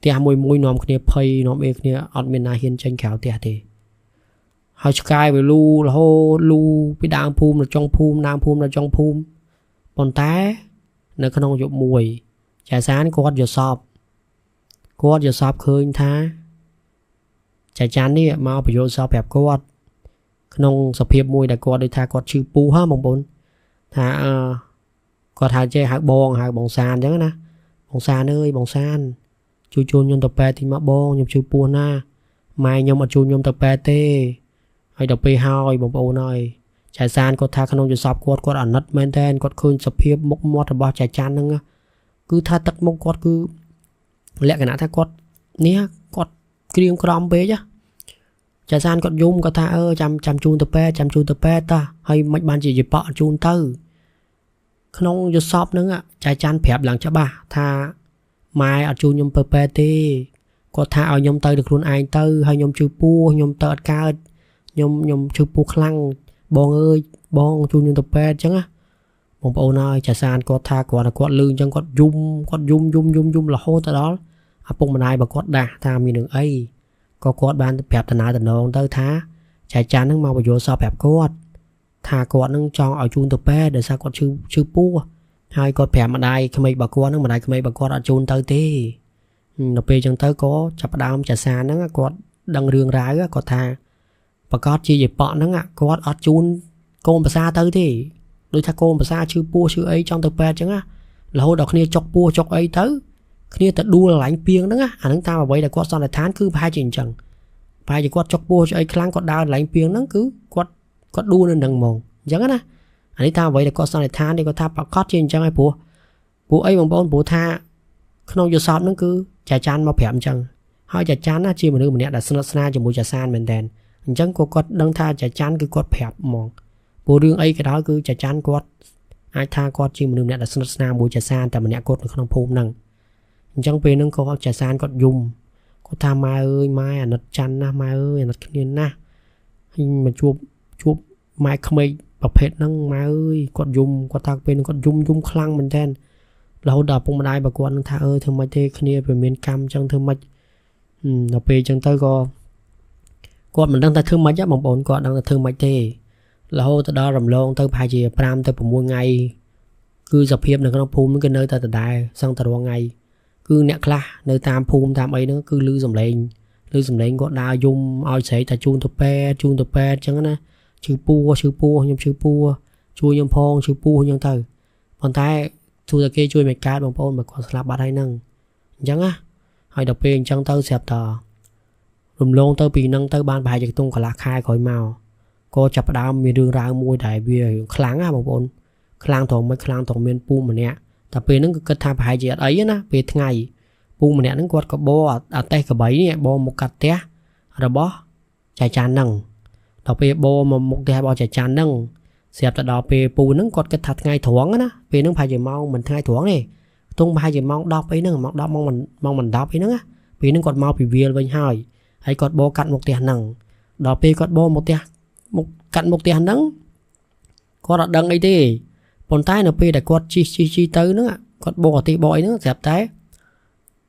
tia mùi nòm kia phây nòm ê kia ọt miền nào hiên tranh khéo tia thì hai sky với lu là hô lu bị đang phum là trong phum nam phum là trong phum còn té nơi khăn ông dụng mùi trà san có giờ sọp khơi tha trà chán đi mau phải vô sọp hẹp có khăn ông sọp hiệp mùi đã có để tha có chữ pu ha mong bốn tha có tha chơi hạt bong sàn chẳng na bong sàn ơi bong sàn chui chun nhom tập pe thì mà bong nhom chữ pu na mai nhom mà chun nhom tập pe tê hay đọc pe hoi bong bồn này trà san có tha khăn ông giờ sọp có ăn nứt men ten có khơi sọp hiệp mốc mót là bao trà chán nữa cứ tha tắc mốc có cứ lẹ cái nào tha có nia có kiêng crom bế chứ trà san có dung có tha chăm chun tập pe ta hay mấy ban chỉ bọ chun tư không cho shop nữa trà chan phẹp lằng cho bà tha mai ở chun nhom pe tê có tha ở nhom tư được luôn ai tư hay nhom chư pu nhom tơ cao nhom chư pu khăng bong ơi bong chun nhom tập pe chứ á bong bầu này trà san có tha có lương chân có dung là hô tới đó à bông mà ai bà có đà tha mi đường ấy có ban phẹp tận nào tận đâu tới thá trà chan nó mau vào vô shop phẹp có thà có nó cho ở chun tập pe để sao có chư pu hai có phẹp mà đây cái mấy bà con nó mà đây cái mấy bà con ở chun tới tí nó pe chân tới có chập đam trà san nó có đằng đường rái có thà bà con chi vậy bọn nó có ở chun con bà xa tới thì đôi thà con bà xa chư pu chư ấy trong tập pe chứ á là hồi đó kia chọc pu chọc ấy tới kia ta đua là lạnh piêng đó á anh ta mà vậy là có sao lại thán cứ hai chuyện chẳng phải chỉ có chọc pu chư ấy khăng có đau lạnh piêng nó cứ có đua nên đằng mòn chẳng á anh ta vậy là có sao lại than đi có tha bảo cót trên chẳng ai bố ấy bằng bốn bố tha không vô shop nó cứ trà chan mà phèm chẳng hai trà chan á chi mà đưa mình nè đặt sna cho mua trà san mình đèn chẳng có đăng tha trà chan cứ có phèm mòn bố đương ấy cái đó cứ trà chan có ai tha có chi mà đưa mình nè đặt sna mua trà sanแต่mình nè cột không phum năng chẳng về nó có trà san có dùng có tha mai ơi mai à nật chan na mai ơi nật kia na mà chụp mai không aiประเภทนั่งมากดยุ่มกดตากเป็นกดยุ่มคลั่งมันแทนเราดับพวกมันได้บางคนท่าเธอไม่เทคณีเป็นเมียนกรรมจังเธอไม่เราไปจังเธอก็กดมันตั้งแต่เธอไม่ยับบางคนกดตั้งแต่เธอไม่เทเราแต่ดอรำลงเธอพายจีปรามเธอผมว่าไงคือสเพียบหนึ่งก็ต้องภูมิกันเนยแต่ได้สั่งแต่ว่าไงคือเนี่ยคลาเนยตามภูมิตามไอ้นั่นคือลือสำเร็จก็ดาวยุ่มเอาใส่แต่จูนตัวแปรจังนะchữ pu nhom chữ pu chui nhom phong chữ pu nhom từ còn tay thu ra kia chui mệt cá bằng pôn mà còn slap ba đây nâng chẳng á hay đọc bên trong tơ xẹp tờ rùm lông tơ bị nâng tơ ban bài chỉ tung cả lá khai khỏi màu cô chập đam miền đường ra môi đại bìa kháng á bằng pôn kháng thòng miền pu mà nè tập bên nó cứ tham bài gì ấy na về ngày pu mà nè nó quật có bo ở tay cả bấy nè bo một cặp té rồi bó chạy tràn nâng đọc về bò mà một cái bò chạy tràn nâng xẹp tại đọc về pù nâng còn cái thật ngay thoáng á về nâng phải gì mau mình ngay thoáng này tung phải gì mau đọc ấy nâng đọc mong mình đọc ấy nâng á vì nâng còn mau bị viền với hai hay còn bò cặn một tiền nâng đọc về còn bò một cặn một tiền nâng có đặt đằng ấy đi còn tay nó về để còn chi tới nữa còn bò thì bò ấy nữa xẹp tay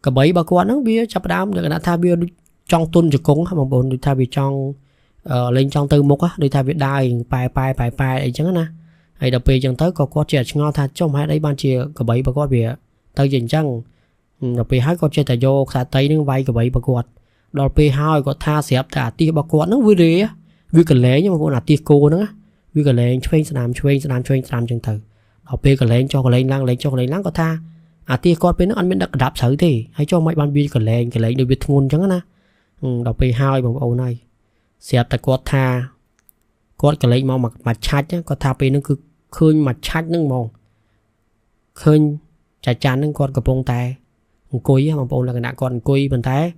cả bảy bà con nó bia chập đám được đã tha bia trong tuần trực cúng mà bồn tha bia trong lên trong tư mục á đi thay việc đai bài ấy chẳng na hay đọc về chẳng tới có trẻ ngon tha trong hai đấy ban chia cả bảy bà con bìa tới dình chăng đọc về hai con trẻ tại vô xả tây nó vay cả bảy bà con đọc về hai có tha xẹp cả tia bà con nó vui đi á vui cả lẽ nhưng mà con là tia cô nữa vui cả lẽ chuyên làm chẳng từ đọc về cả lẽ cho cả lẽ lắng có tha tia con bên nó ăn bên đặc đạp xử thì hay cho mấy ban bia cả lẽ được biết ngôn chẳng na đọc về hai bằng âu này xẹp tại quạt tha quạt cái lấy màu mặt chát nhá quạt tha pe nó cứ khơi mặt chát nó màu khơi chả chán nó quạt cái bông tay cùi á mà bông là cái nạ quạt cùi bên tay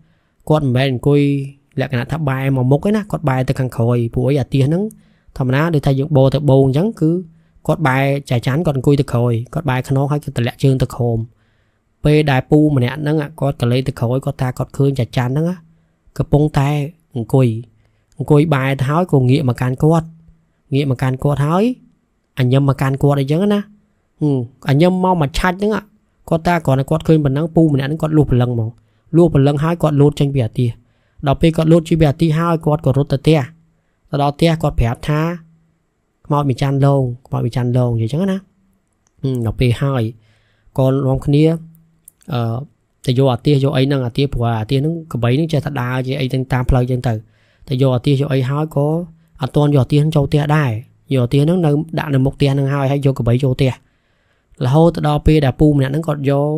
quạt bên cùi là cái nạ tháp bài màu mốc ấy na quạt bài từ càng khôi buổi à tia nắng thầm ná để thay dựng bồ từ bồn trắng cứ quạt bài chả chán quạt cùi từ khôi quạt bài khăn nó hay cái lẹ trơn từ khom pe đại pu mà nè nó quạt cái lấy từ khôi quạt tha quạt khơi chả chán nó cái bông tay cùi bài tháo cùng nghĩa mà can quạt tháo anh nhâm mà can quạt đấy chứ na anh nhâm mau mà chát nữa គាត់តាគាត់ឃើញប៉ុណ្ណឹងពូម្នាក់ហ្នឹងគាត់លួសព្រលឹងហ្មងលួសព្រលឹងហើយគាត់លោតចេញពីអាទាដល់ពេលគាត់លោតចេញពីអាទាហើយគាត់ក៏រត់ទៅផ្ទះទៅដល់ផ្ទះគាត់ប្រាប់ថាខ្មោចមានចាន់ឡងនិយាយអញ្ចឹងណាដល់ពេលហើយក៏នាំគ្នាទៅយកអាទាយកអីហ្នឹងអាទាព្រោះអាទាហ្នឹងកបីហ្នឹងចេះតែដើរជាអីទាំងតាមផ្លូវអញ្ចឹងទៅយកអាទាយកអីហើយក៏អត់ទាន់យកអាទាហ្នឹងចូលផ្ទះដែរយកអាទាហ្នឹងនៅដាក់នៅមុខផ្ទះហ្នឹងហើយយកកបីចូលផ្ទះរហូតទៅដល់ពេលដែលពូម្នាក់ហ្នឹងគាត់យក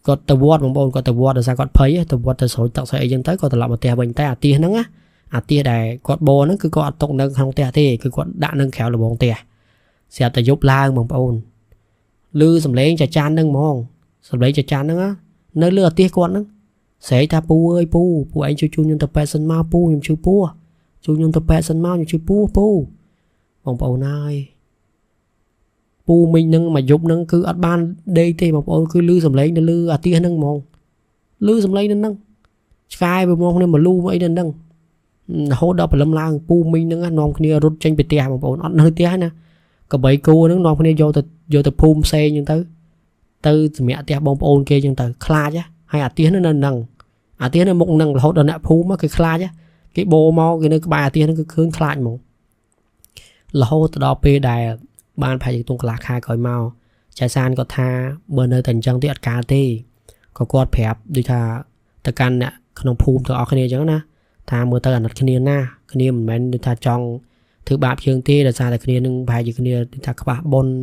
គាត់ទៅវត្តបងប្អូនគាត់ទៅវត្តដោយសារគាត់ភ័យទៅវត្តទៅស្រោចទឹកស្អីអីចឹងទៅគាត់ត្រឡប់មកផ្ទះវិញតែអាទាហ្នឹងណាអាទាដែលគាត់បោហ្នឹងគឺគាត់អត់ຕົកនៅក្នុងផ្ទះទេគឺគាត់ដាក់នៅក្រៅលបងផ្ទះស្រាប់តែយប់ឡើងបងប្អូនឮសំឡេងចាចានហ្នឹងហ្មងសំឡេងចាចានហ្នឹងនៅលើអាទាគាត់ហ្នឹងស្រែកថាពូអើយពូឯងជួយខ្ញុំទៅប៉ែតសិនមកពូខ្ញុំឈឺពោះជួយខ្ញុំទៅប៉ែតសិនមកខ្ញុំឈឺពោះពូបងប្អូនហើយពូមិញហ្នឹងមកយប់ហ្នឹងគឺអត់បានដេកទេបងប្អូនគឺឮសំឡេងនៅលើអាទាហ្នឹងហ្មងឮសំឡេងនៅហ្នឹងឆ្កែវាមកគ្នាមកលូមកអីនៅហ្នឹងរហូតដល់ព្រលឹមឡើងពូមិញហ្នឹងនាំគ្នារត់ចេញពីផ្ទះបងប្អូនអត់នៅផ្ទះណាកបីគោហ្នឹងនាំគ្នាយកទៅភូមិផ្សេងអញ្ចឹងទៅសម្រាប់ផ្ទះបងប្អូនគេអញ្ចឹងទៅខ្លាចហើយអាទានៅហ្នឹងអាទានៅមុខហ្នឹងរហូតដល់អ្នកភូមិគេខ្លាចគេបោមកគេនៅក្បែរអាទាហ្នឹងគឺឃើញខ្លាចហ្មងរហូតដល់ពេលដែលបានប្រហែលជាទុំកន្លះខែក្រោយមកចៅសានគាត់ថាបើនៅតែអញ្ចឹងទៀតអត់កើតទេក៏គាត់ប្រាប់ដូចថាទៅកាន់អ្នកក្នុងភូមិទាំងអស់គ្នាអញ្ចឹងណាថាមើលទៅអាណិតគ្នាណាគ្នាមិនមែនដូចថាចង់ធ្វើបាបយើងទេដោយសារតែគ្នានឹងប្រហែលជាគ្នាថាខ្វះបុណ្យ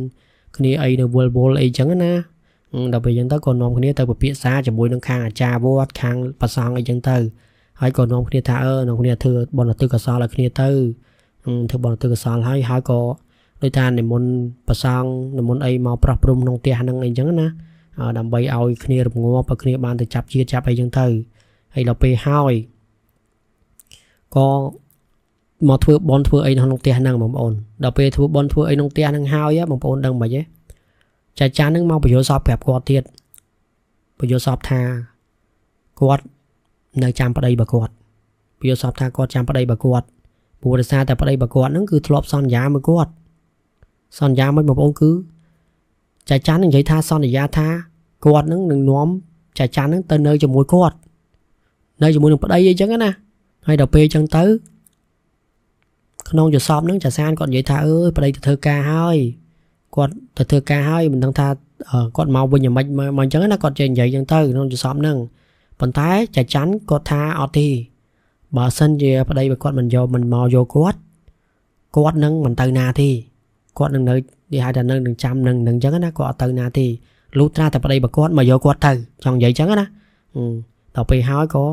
គ្នាអីនៅវល់អីអញ្ចឹងណាដល់ពេលអញ្ចឹងទៅក៏នាំគ្នាទៅពិភាក្សាជាមួយនឹងខាងអាចារ្យវត្តខាងប្រសង់អីអញ្ចឹងទៅហើយក៏នាំគ្នាថានាំគ្នាធ្វើបុណ្យឧទ្ទិសកុសលឲ្យគ្នាទៅធ្វើបុណ្យឧទ្ទិសកុសលហើយក៏ដោយថានិមន្តប្រសង់និមន្តអីមកប្រោះព្រំក្នុងផ្ទះហ្នឹងអីចឹងណាដើម្បីឲ្យគ្នារងាប់ឲ្យគ្នាបានទៅចាប់ជាតិចាប់អីចឹងទៅហើយដល់ពេលហើយក៏មកធ្វើបន់ធ្វើអីក្នុងផ្ទះហ្នឹងបងប្អូនដល់ពេលធ្វើបន់ធ្វើអីក្នុងផ្ទះហ្នឹងហើយបងប្អូនដឹងមិនហ៎ចាចាហ្នឹងមកបញ្យល់សពប្រាប់គាត់ទៀតបញ្យល់សពថាគាត់នៅចាំប្តីរបស់គាត់បញ្យល់សពថាគាត់ចាំប្តីរបស់គាត់ព្រោះដោយសារតែប្តីរបស់គាត់ហ្នឹងគឺធ្លាប់សន្យាមួយគាត់សន្យាមួយបងប្អូនគឺចាចានឹងនិយាយថាសន្យាថាគាត់នឹងនាំចាចានឹងទៅនៅជាមួយគាត់នៅជាមួយនឹងប្តីអីចឹងណាហើយដល់ពេលអញ្ចឹងទៅក្នុងចសពនឹងចាសានគាត់និយាយថាប្តីទៅធ្វើការហើយគាត់ទៅធ្វើការហើយមិនដឹងថាគាត់មកវិញយ៉ាងម៉េចមកអញ្ចឹងណាគាត់ចេះនិយាយអញ្ចឹងទៅក្នុងចសពនឹងប៉ុន្តែចាចាន់គាត់ថាអត់ទេបើសិនជាប្តីរបស់គាត់មិនមកយកគាត់នឹងមិនទៅណាទេគាត់នឹងនៅនិយាយថានឹងចាំនឹងអញ្ចឹងណាគាត់អត់ទៅណាទេលុះត្រាតែប្តីរបស់គាត់មកយកគាត់ទៅចង់និយាយអញ្ចឹងណាដល់ពេលហើយក៏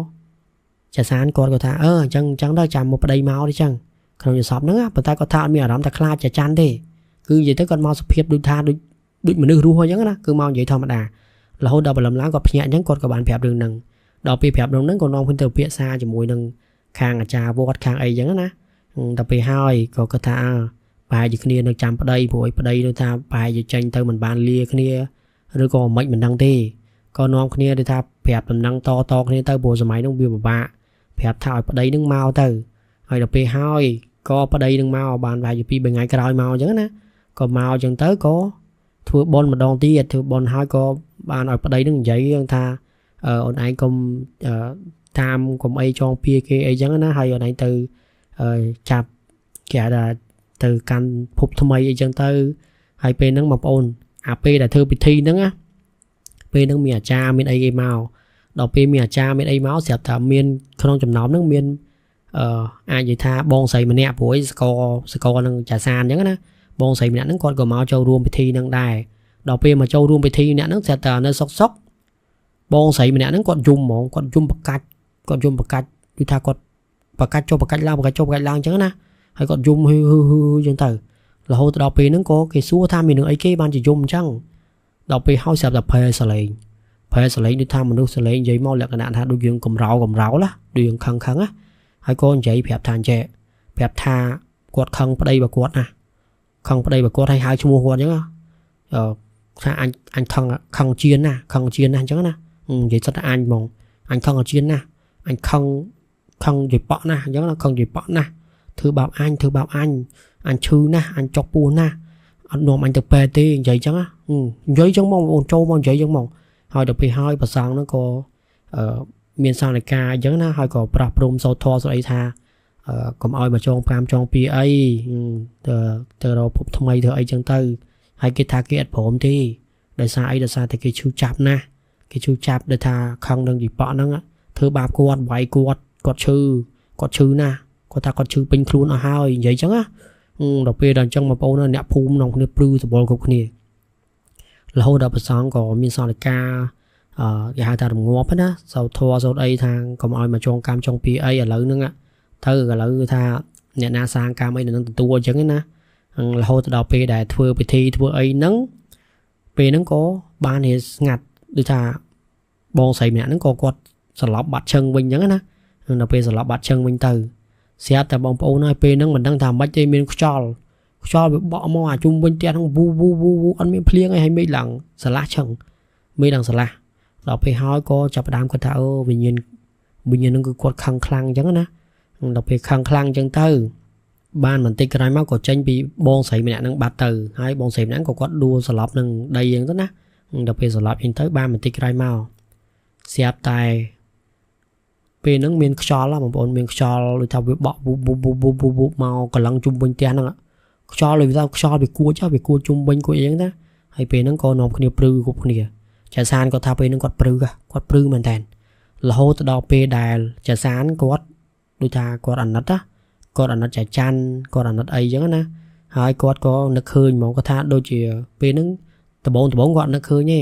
ចាសានគាត់ថាអញ្ចឹងទៅចាំមកប្តីមកទេអញ្ចឹងក្នុងយសពហ្នឹងប៉ុន្តែគាត់ថាអត់មានអារម្មណ៍ថាខ្លាចចាចាន់ទេគឺនិយាយទៅគាត់មកសុភាពដូចថាដូចមនុស្សរស់អញ្ចឹងណាគឺមកនិយាយធម្មតារហូតដល់ព្រលឹមឡើងគាត់ភ្ញាក់អញ្ចឹងគាត់ក៏បានប្រាប់រឿងហ្នឹងដល់ពេលប្រាប់រឿងហ្នឹងក៏នាំគ្នាទៅពិភាក្សាជាមួយនឹងខាងអាចារ្យវត្តខាងអីអញ្ចឹងណាដល់ពេលហើយក៏គាត់ថាប្រហែលជាគ្នានៅចាំប្តីព្រោះប្តីនៅថាប្រហែលជាចេញទៅមិនបានលាគ្នាឬក៏មិនដឹងទេក៏នាំគ្នាទៅថាប្រាប់ដំណឹងតគ្នាទៅព្រោះសម័យនោះវាពិបាកប្រាប់ថាឲ្យប្តីនឹងមកទៅហើយដល់ពេលហើយក៏ប្តីនឹងមកបានប្រហែលជា2-3ថ្ងៃក្រោយមកអញ្ចឹងណាក៏មកអញ្ចឹងទៅក៏ធ្វើបុណ្យម្ដងទៀតធ្វើបុណ្យហើយក៏បានឲ្យប្តីនឹងនិយាយថាអូនឯងកុំតាមកុំអីចងពៀគេអីចឹងណាហើយអូនឯងទៅចាប់គេថាទៅកាន់ភពថ្មីអីចឹងទៅហើយពេលហ្នឹងបងប្អូនអាពេលដែលធ្វើពិធីហ្នឹងណាពេលហ្នឹងមានអាចារ្យមានអីគេមកដល់ពេលមានអាចារ្យមានអីមកស្រាប់តែមានក្នុងចំណោមហ្នឹងមានអាចនិយាយថាបងស្រីម្នាក់ព្រោះសកលនឹងចាសានអញ្ចឹងណាបងស្រីម្នាក់ហ្នឹងគាត់ក៏មកចូលរួមពិធីហ្នឹងដែរដល់ពេលមកចូលរួមពិធីម្នាក់ហ្នឹងស្រាប់តែនៅសុកបងស្រីម្នាក់ហ្នឹងគាត់យំហ្មងគាត់យំប្រកាច់ដូចថាគាត់ប្រកាច់ចុះប្រកាច់ឡើងអញ្ចឹងណាហើយគាត់យំហឺអញ្ចឹងទៅរហូតដល់ពេលហ្នឹងក៏គេសួរថាមានរឿងអីគេបានជាយំអញ្ចឹងដល់ពេលហើយស្រាប់តែប្រែសលេងដូចថាមនុស្សសលេងនិយាយមកលក្ខណៈថាដូចយើងកំរោលណាដូចយើងខឹងណាហើយក៏និយាយប្រាប់ថាអញ្ចឹងប្រាប់ថាគាត់ខឹងប្តីរបស់គាត់ណាខឹងប្តីរបស់គាត់ហើយហៅឈ្មោះគាត់អញ្ចឹងថាអញខឹងជៀនណាអញ្ចឹងណានិយាយសិតតែអញហ្មងអញខឹងជៀនណាអញខឹងនិយាយប៉ក់ណាអញ្ចឹងណាខឹងនិយាយប៉ក់ណាធ្វើបាបអញអញឈឺណាអញចុកពោះណា អត់នាំអញទៅពេទ្យទេនិយាយចឹងណានិយាយចឹងមកអូនចូលមកនិយាយចឹងមកហើយដល់ពេលហើយប្រសងហ្នឹងក៏មានសង្ឃលេខាអញ្ចឹងណាហើយក៏ប្រាស់ព្រំសោតធរស្អីថាកុំឲ្យមកចង5ចង2អីទៅរកភពថ្មីធ្វើអីចឹងទៅហើយគេថាគេអត់ព្រមទេដោយសារអីដោយសារតែគេឈឺចាប់ណាគេឈឺចាប់ដោយថាខឹងនឹងវិបកហ្នឹងធ្វើបាបគាត់វាយគាត់ឈឺណាគាត់ថាគាត់ឈឺពេញខ្លួនអស់ហើយនិយាយចឹងណាដល់ពេលដល់អញ្ចឹងបងប្អូនអ្នកភូមិក្នុងគ្នាព្រឺសបល់គ្រប់គ្នារហូតដល់ប្រសងក៏មានសង្ឃលេខាគេហៅថារងាប់ណាសោតធរសោតអីថាកុំឲ្យមកចងកម្មចង2អីឥឡូវហ្នឹងទៅឥឡូវថាអ្នកណាសាងកម្មអីនឹងទទួលអញ្ចឹងណារហូតដល់ពេលដែលធ្វើពិធីធ្វើអីហ្នឹងពេលហ្នឹងក៏បានរៀនស្ងាត់ដូចថាបងស្រីម្នាក់ហ្នឹងក៏គាត់សន្លប់បាត់ឈឹងវិញអញ្ចឹងណាដល់ពេលសន្លប់បាត់ឈឹងវិញទៅស្រាប់តែបងប្អូនហើយពេលហ្នឹងមិនដឹងថាម៉េចទេមានខ្យល់វាបក់មកអាជុំវិញផ្ទះហ្នឹងវូអត់មានភ្លៀងអីហើយមេឃឡើងស្រឡះឈឹងមេឃឡើងស្រឡះដល់ពេលហើយក៏ចាប់ផ្ដើមគាត់ថាវិញ្ញាណហ្នឹងគឺគាត់ខឹងខ្លាំងអញ្ចឹងណាដល់ពេលខឹងខ្លាំងអញ្ចឹងទៅបានបន្តិចក្រោយមកក៏ចេញពីបងស្រីម្នាក់ហ្នឹងបាត់ទៅហើយបងស្រីម្នាក់ក៏គាត់ដួលសន្លប់នឹងដីអញ្ចឹងទៅណាដល់ពេលសន្លប់អញ្ចឹងទៅបានបន្តិចក្រោយមកស្រាប់តែពេលហ្នឹងមានខ្យល់បងប្អូនមានខ្យល់ដូចថាវាបក់វូមកកន្លងជុំវិញផ្ទះហ្នឹងខ្យល់ដូចថាខ្យល់វាគួចជុំវិញគួចអីហ្នឹងណាហើយពេលហ្នឹងក៏នាំគ្នាព្រឺគ្រប់គ្នាចាសានគាត់ថាពេលហ្នឹងគាត់ព្រឺមែនតើរហូតដល់ពេលដែលចាសានគាត់ដូចថាគាត់អាណិតចាច័ន្ទគាត់អាណិតអីចឹងណាហើយគាត់ក៏នឹកឃើញហ្មងគាត់ថាដូចជាពេលហ្នឹងដំបងគាត់នឹកឃើញទេ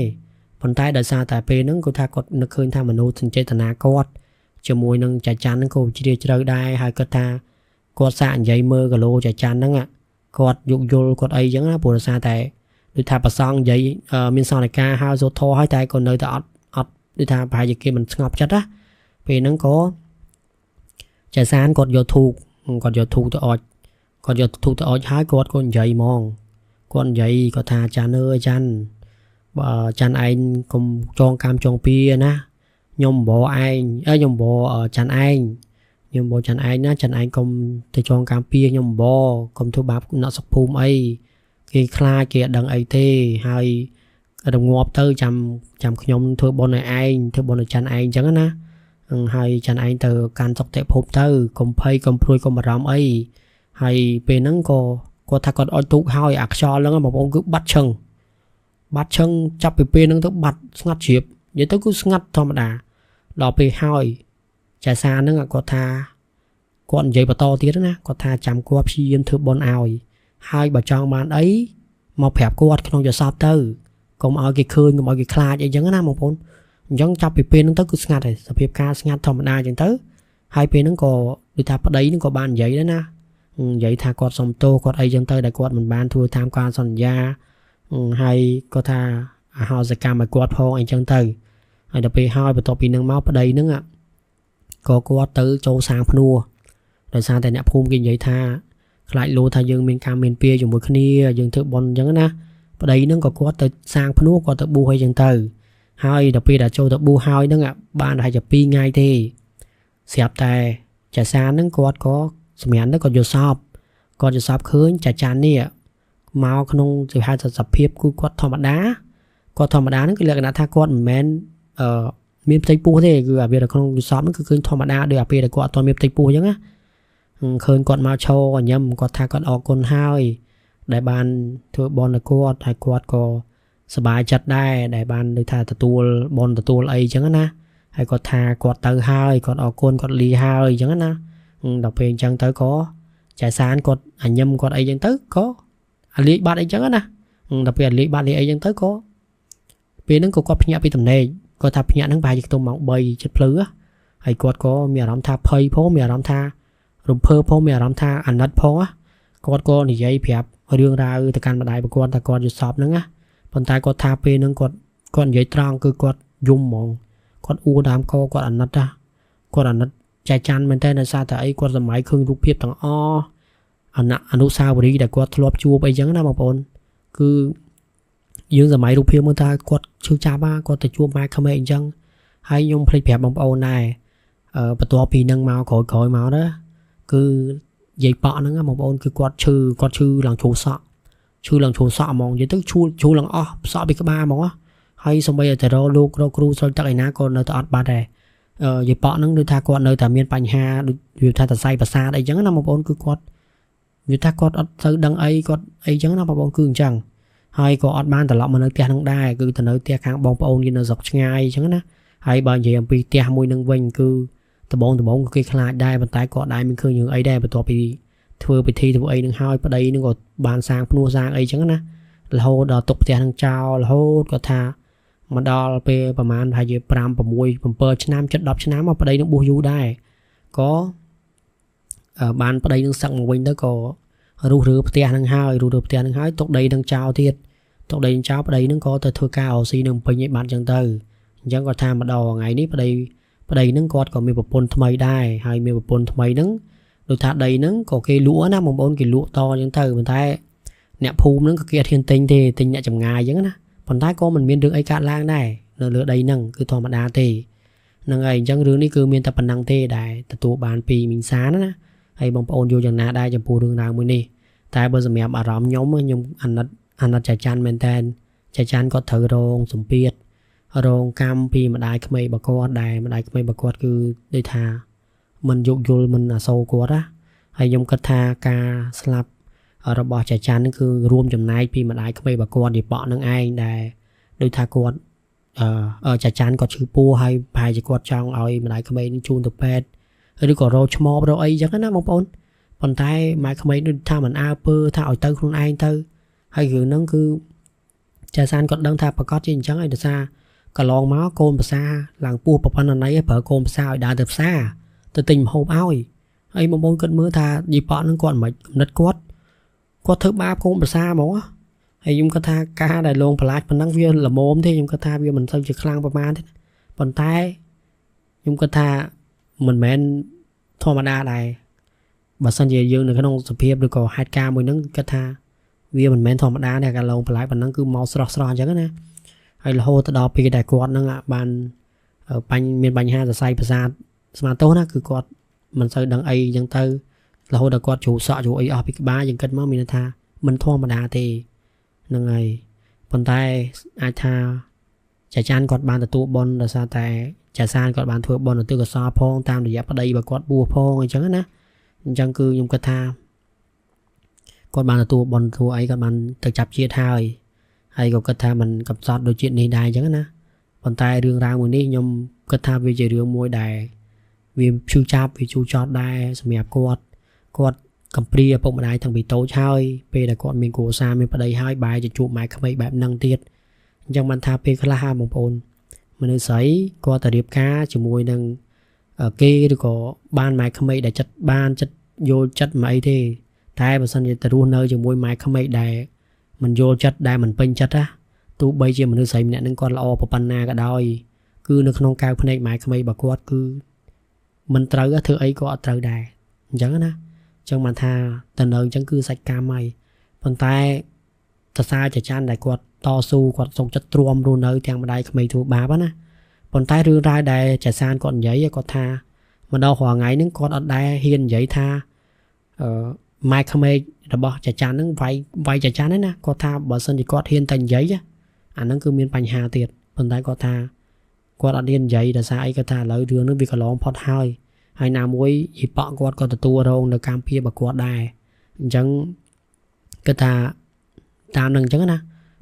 ប៉ុន្តែដោយសារតែពេលហ្នឹងគាត់ថាគាត់នឹកឃើញថាមនោសញ្ចេតនាគាត់ជាមួយនឹងចាច័ន្ទហ្នឹងក៏ជ្រាលជ្រៅដែរហើយគាត់ថាគាត់សាកនិយាយមើលគីឡូចាច័ន្ទហ្នឹងគាត់យោគយល់គាត់អីចឹងណាព្រោះដោយសារតែដូចថាប្រសងនិយាយមានសង្ឃលេខាហើយសូត្រធម៌ហើយតែក៏នៅតែអត់ដូចថាប្រហែលជាគេមិនស្ងប់ចិត្តណាពេលហ្នឹងក៏ចាសានគាត់យកធូបទៅអុជហើយគាត់ក៏និយាយហ្មងគាត់និយាយគាត់ថាចាន់អើយចាន់បើចាន់ឯងកុំចងកម្មចងពីណាខ្ញុំបបឯងខ្ញុំបចាន់ឯងណាចាន់ឯងកុំទៅចងកម្មពីខ្ញុំបកុំធ្វើបាបអ្នកសុខភូមិអីគេខ្លាចគេអត់ដឹងអីទេហើយរងាប់ទៅចាំខ្ញុំធ្វើបុណ្យឲ្យឯងធ្វើបុណ្យឲ្យចាន់ឯងអញ្ចឹងណាហើយចាន់ឯងទៅកាន់សុគតិភពទៅកុំភ័យកុំព្រួយកុំបារម្ភអីហើយពេលហ្នឹងក៏គាត់ថាគាត់អុជទូកហើយអាខ្យល់ហ្នឹងបងប្អូនគឺបាត់ឈឹងចាប់ពីពេលហ្នឹងទៅបាត់ស្ងាត់ជ្រាបនិយាយទៅគឺស្ងាត់ធម្មតាដល់ពេលហើយចាសាហ្នឹងគាត់ថាគាត់និយាយបន្តទៀតណាគាត់ថាចាំគាត់ព្យាយាមធ្វើបុណ្យឲ្យហើយបើចង់បានអីមកប្រាប់គាត់ក្នុងយសពទៅកុំឲ្យគេឃើញកុំឲ្យគេខ្លាចអីចឹងណាបងប្អូនអញ្ចឹងចាប់ពីពេលហ្នឹងទៅគឺស្ងាត់ហើយសភាពការស្ងាត់ធម្មតាអញ្ចឹងទៅហើយពេលហ្នឹងក៏ដូចថាប្តីហ្នឹងក៏បាននិយាយដែរណានិយាយថាគាត់សុំទោសគាត់អីចឹងទៅដែលគាត់មិនបានធ្វើតាមការសន្យាហើយគាត់ថាអហោសកម្មឲ្យគាត់ផងអីចឹងទៅហើយដល់ពេលហើយបន្ទាប់ពីហ្នឹងមកប្តីហ្នឹងក៏គាត់ទៅចូលសាងភ្នួរដោយសារតែអ្នកភូមិគេនិយាយថាខ្លាចលោថាយើងមានកម្មមានពៀជាមួយគ្នាយើងធ្វើបុណ្យអញ្ចឹងណាប្តីហ្នឹងក៏គាត់ទៅសាងភ្នួរគាត់ទៅបួសអីចឹងទៅហើយដល់ពេលដែលចូលទៅបួសហើយហ្នឹងបានតែជា2ថ្ងៃទេស្រាប់តែចាសានហ្នឹងគាត់ក៏សម្រាប់ហ្នឹងគាត់យកសពឃើញចាចាននេះមកក្នុងជាហៅថាសភាពគឺគាត់ធម្មតាហ្នឹងគឺលក្ខណៈថាគាត់មិនមែនមានផ្ទៃពោះទេគឺអាវានៅក្នុងយសពហ្នឹងគឺឃើញធម្មតាដោយអាពេលដែលគាត់អត់មានផ្ទៃពោះអញ្ចឹងណាឃើញគាត់មកឈរញ៉ាំគាត់ថាគាត់អរគុណហើយដែលបានធ្វើបុណ្យឲ្យគាត់ហើយគាត់ក៏សប្បាយចិត្តដែរដែលបានដូចថាទទួលបុណ្យទទួលអីអញ្ចឹងណាហើយគាត់ថាគាត់ទៅហើយគាត់អរគុណគាត់លីហើយអញ្ចឹងណាដល់ពេលអញ្ចឹងទៅក៏ចែសានគាត់ញ៉ាំគាត់អីអញ្ចឹងទៅក៏អាលីបាត់អីអញ្ចឹងណាដល់ពេលអាលីបាត់លីអីអញ្ចឹងទៅក៏ពេលហ្នឹងក៏គាត់ភ្ញាក់ពីទំនេរគាត់ថាភ្ញាក់ហ្នឹងប្រហែលជាខ្ទង់ម៉ោង3ចិត្តភ្លឺហើយគាត់ក៏មានអារម្មណ៍ថាភ័យផងមានអារម្មណ៍ថារំភើបផងមានអារម្មណ៍ថាអាណិតផងគាត់ក៏និយាយប្រាប់រឿងរ៉ាវទៅកាន់ម្ដាយប្រគាត់ថាគាត់យល់សពហ្នឹងណាប៉ុន្តែគាត់ថាពេលហ្នឹងគាត់និយាយត្រង់គឺគាត់យំហ្មងគាត់អួរដើមកគាត់អាណិតចែកចាន់មែនតើដោយសារតែអីគាត់សម័យឃើញរូបភាពទាំងអអនុស្សាវរីយ៍ដែលគាត់ធ្លាប់ជួបអីចឹងណាបងប្អូនគឺយើងសម័យរូបភាពមើលថាគាត់ឈឺចាប់គាត់ទៅជួបម៉ែក្មេងអញ្ចឹងហើយខ្ញុំភ្លេចប្រាប់បងប្អូនដែរបន្ទាប់ពីនឹងមកក្រោយមកណាគឺយាយប៉ក់ហ្នឹងបងប្អូនគឺគាត់ឈឺឡើងចូលសក់ chui lần chuồn sọ mong vậy tức chui lần sọ bị cái ba mong á hay xong bây giờ tại đó lúc đâu cru rồi tại na con nơi tọt ba đè vậy bỏ nó đưa tha con nơi tại miền Pành Hà đưa tha tại say bà xa đây chẳng nó một con cứ quạt đưa tha con từ đằng ấy con ấy chẳng nó một con cứ chẳng hay có ban tại lọ mà nơi tia năng đai cứ từ nơi tia kháng bông ôn như nó dọc ngay chẳng nó hay bao giờ bị tia mùi nâng vinh cứ từ bốn cái khai đai bàn tay có đai mình cứ những ấy đây và tọt bị thưa bị thi từ ấy nâng hai ở đây nó còn bàn sang nua sang ấy chẳng nó là hô đào tục tia năng trao là hô có tha mà đo vềประมาณ hay gì pram và mùi bầm pơ năm chất đập năm mà ở đây nó bùa du đai có ở bàn ở đây nó sẵn một bên đó có ru rửa tia năng hai tục đây đang trao thiệt tục đây trao ở đây nó có từ thưa cao xí nâng bên nhẹ bàn chẳng từ chẳng có tham mà đo ngày ní ở đây nó cóมี bột thay ได้ hay มี bột thay ហ្នឹង đôi thà đây nó có cái lúa na một bốn cái lúa to chẳng từ mình thấy nẹt phùm nó kia thiên tinh thì tinh nhẹ chậm ngày chẳng na còn thái có mình miên đường ấy cả lang này lửa đây nâng cứ thò mặt đá thì nâng ấy chẳng rương ní cứ miên tập năng thì đại tụ bàn pì mình sáng đó hay bông ôn vô chẳng na đây chẳng phù đường nào mới đi tại bây giờ mẹ bà rõm nhóm nhưng anh chạy chan men ten chạy chan có thử rong sủng piệt rong cam pì mà đại khmei bà con đại mà đại khmei bà con cứ đây thà mình dục vô mình là sâu của đó hay dùng cất tha ca slap ở đó bỏ chạy chan nó cứ rôm chầm này pì mà đại khmei bà con thì bỏ nâng ai đại đôi thà con ở chạy chan có chữ pu hay bài chỉ con trong ai mà đại khmei nó chun tập pet rồi có rô chmo rô ấy chắc nó một ôn còn tay mà khmei nó tha mình ao pơ tha ở tới không ai tới hay cứ nó cứ chạy chan còn đang tha bà con trên trắng ấy được xa cả lon máu côn bà xa làng pua bà pan này ở côn bà xa đã được xa từ tình hộp áo ấy một môn cơn mưa tha gì bọn nó còn mấy nứt quát thứ ba côn bà xa máu hay chúng có tha ca đại luôn phải phần năng viên là mồm thế chúng có tha viên mình sao chỉ khang bà man thế còn tay chúng có tha mình men thua mà đa này bà sân về dương được cái nông sập hiệp được có 2k mới nâng cái tha viên mình men thua mà đa này cả lon phải phần năng cứ mau sờ chẳng nữa hay là hô tới đó vì cái đại quạt nó ạ bàn ở miền Pành Hà say bà xa mà tốt á cứ quạt mình sao đăng ấy chẳng tư là hô đại quạt chủ sợ chủ ấy ở cái ba chẳng cất máu mình tha mình thua mà đà thì nâng ấy còn tay ai tha chạy chan quạt bàn từ tụ bon là sao tại chạy san quạt bàn thua bon là từ cái so phong tam để dẹp ở đây và quạt bùa phong chẳng á chẳng cứ dùng cái tha quạt bàn từ tụ bon thua ấy các bạn tự chập chia thay hay có cách mình cập sót đôi chuyện này đài chẳng na còn tay đường ra một đi nhom cách tham về chơi đường môi đài vì chu chạp vì chu chót đài sầm hẹp quạt cầm pri ở bụng đài thằng bị tố chơi về là quạt mình cổ xa mình ở đây hai bài cho chụp máy không mấy bạn năng tiết trong bàn tháp pe khla một ôn mình sấy qua tờ điệp cá chỉ môi năng ở kia được có ban máy không mấy để chất ban chất vô chất máy thì thay mà sân thì tờ luôn nơi chỉ môi máy không mấy đài mình vô chất đai mình pin chất á tụ bây giờ mình xây mình nâng con là o pan na cả đôi cứ nước non cao phân máy không mấy bà quát cứ mình tới á thứ ấy có tới đài chẳng á trong mà tha tần ơn chẳng cứ sạch cam mày phần tay thật xa chạy chan đại quạt to su quạt sông chất truom luôn nơi thằng mà đây không mấy thu bà bá na phần tay rư ra đây chạy san còn giấy có tha mà đâu hòa ngày những con ở đây hiền giấy tha mai không ai đã bỏ chạy chán nó vay chạy chán đấy nè có tha bỏ sân thì có hiên thành giấy á nó cứ miền Pành Hà tiệt phần tay có tha có đã điên giấy là sao ấy có tha lấy đường nó vì có lon pot hai hay nào muối gì bọn quạt có tua rong được cam pia bạc quạt đài chẳng cái tha tam đừng chẳng nè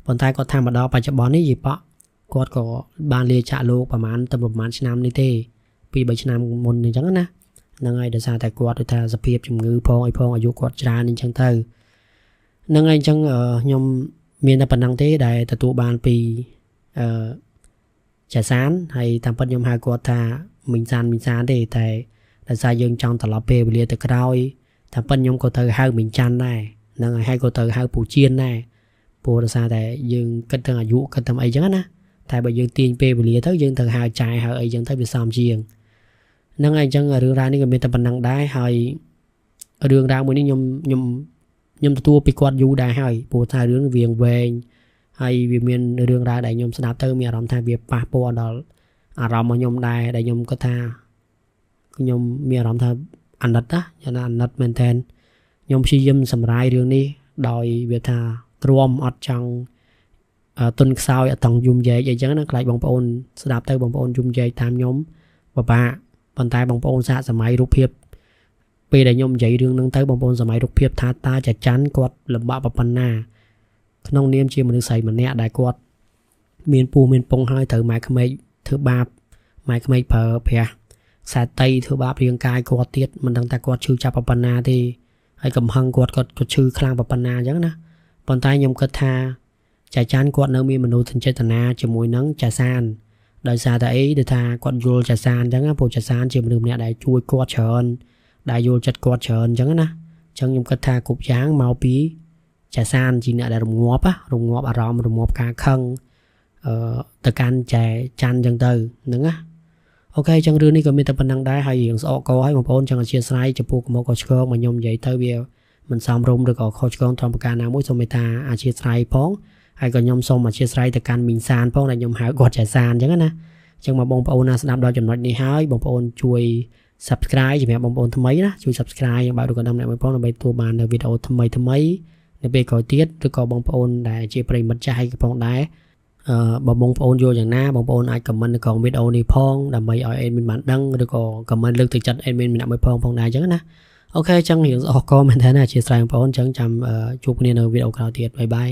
phần tay có tha mà đó phải cho bón ấy gì bọn quạt có ban lia trả lôประมาณ tầm ประมาณ năm này thế vì 7 năm một này chẳng nè nâng ai để xa tại quạt để ta sập hiệp chùm ngư phong ở vô quạt ra nên chẳng thơ nâng ai chẳng ở nhom miền Tây năng thế đại ta tụ bàn pì trà sán hay tham bất nhom hai quạt ta mình san để tại là xa dương trong tờ lọ bê bìa từ cái tham bất nhom có thơ hai mình chan này nâng ai hai có thơ hai phụ chiên này phụ là xa tại dương cất thằng ở dụ cất thằng ấy chẳng á tại bởi dương tiền bê bìa thơ dương thơ hai trái hai ấy chẳng thấy bị xóm chiên nâng ai chẳng ở đường ra nên người ta bằng năng đái hay ở đường ra mới nhom tua bị quạt du đài hay bộ thay đường viền về hay vì miền đường ra đại nhom snap tới miền làm thay việc pa po đó làm mà nhom đài đại nhom có tha nhom miền làm thay ăn đất á cho nên ăn đất maintain nhom si dâm sầm rai đường đi đòi việc tha ក្រមអត់ចង់ទុនខ្សោយអត់តង់យំយែកអីចឹងណាខ្លាចបងប្អូនស្ដាប់ទៅបងប្អូនយំយែកតាមខ្ញុំពិបាកប៉ុន្តែបងប្អូនសាកសម័យរូបភាពពេលដែលខ្ញុំនិយាយរឿងហ្នឹងទៅបងប្អូនសម័យរូបភាពថាតើចាច័ន្ទគាត់លំបាកប៉ុណ្ណាក្នុងនាមជាមនុស្សស្រីម្នាក់ដែលគាត់មានពូមានពងហើយត្រូវម៉ែក្មេកធ្វើបាបម៉ែក្មេកប្រើប្រាស់ខ្សែតីធ្វើបាបរាងកាយគាត់ទៀតមិនដឹងថាគាត់ឈឺចាប់ប៉ុណ្ណាទេហើយកំហឹងគាត់ក៏ឈឺខ្លាំងប៉ុណ្ណាអញ្ចឹងណាប៉ុន្តែខ្ញុំគិតថាចាច័ន្ទគាត់នៅមានមនោសញ្ចេតនាជាមួយនឹងចាសានដោយសារតែអីដូចថាគាត់យល់ចាសានអញ្ចឹងណាពួកចាសានជាមនុស្សម្នាក់ដែលជួយគាត់ច្រើនដែលយល់ចិត្តគាត់ច្រើនអញ្ចឹងណាអញ្ចឹងខ្ញុំគិតថាគ្រប់យ៉ាងមកពីចាសានជាអ្នកដែលរងាប់អារម្មណ៍រងាប់ការខឹងទៅកាន់ចែច័ន្ទអញ្ចឹងទៅហ្នឹងណាអូខេអញ្ចឹងរឿងនេះក៏មានតែប៉ុណ្្នឹងដែរហើយរឿងស្អកកឲ្យបងប្អូនចង់អធិស្ឋានចំពោះកុំកឆ្កងមកខ្ញុំនិយាយទៅវាមិនសមរម្យឬក៏ខុសឆ្គងត្រង់ប្រការណាមួយសូមមេត្តាអធិស្ឋានផងហើយក៏ខ្ញុំសូមអធិស្ឋានទៅកាន់មីងសានផងដែលខ្ញុំហៅគាត់ចែសានអញ្ចឹងណាអញ្ចឹងមកបងប្អូនណាស្ដាប់ដល់ចំណុចនេះហើយបងប្អូនជួយ Subscribe សម្រាប់បងប្អូនថ្មីណាជួយ Subscribe យ៉ាងបើរូបកណ្ដឹងអ្នកមួយផងដើម្បីទទួលបាននៅវីដេអូថ្មីនៅពេលក្រោយទៀតឬក៏បងប្អូនដែលជាប្រិយមិត្តចាស់ហើយក៏ផងដែរបើបងប្អូនយល់យ៉ាងណាបងប្អូនអាច comment នៅក្នុងវីដេអូនេះផងដើម្បីឲ្យ admin បានដឹងឬក៏ comment លើកទឹកចិត្ត admin ម្នាក់មួយផងដែរអញ្ចឹងណាអូខេអញ្ចឹងរឿងអរគុណមែនតើអធិស្ឋានបងប្អូនអញ្ចឹងចាំជួបគ្នានៅវីដេអូក្រោយទៀតបាយបាយ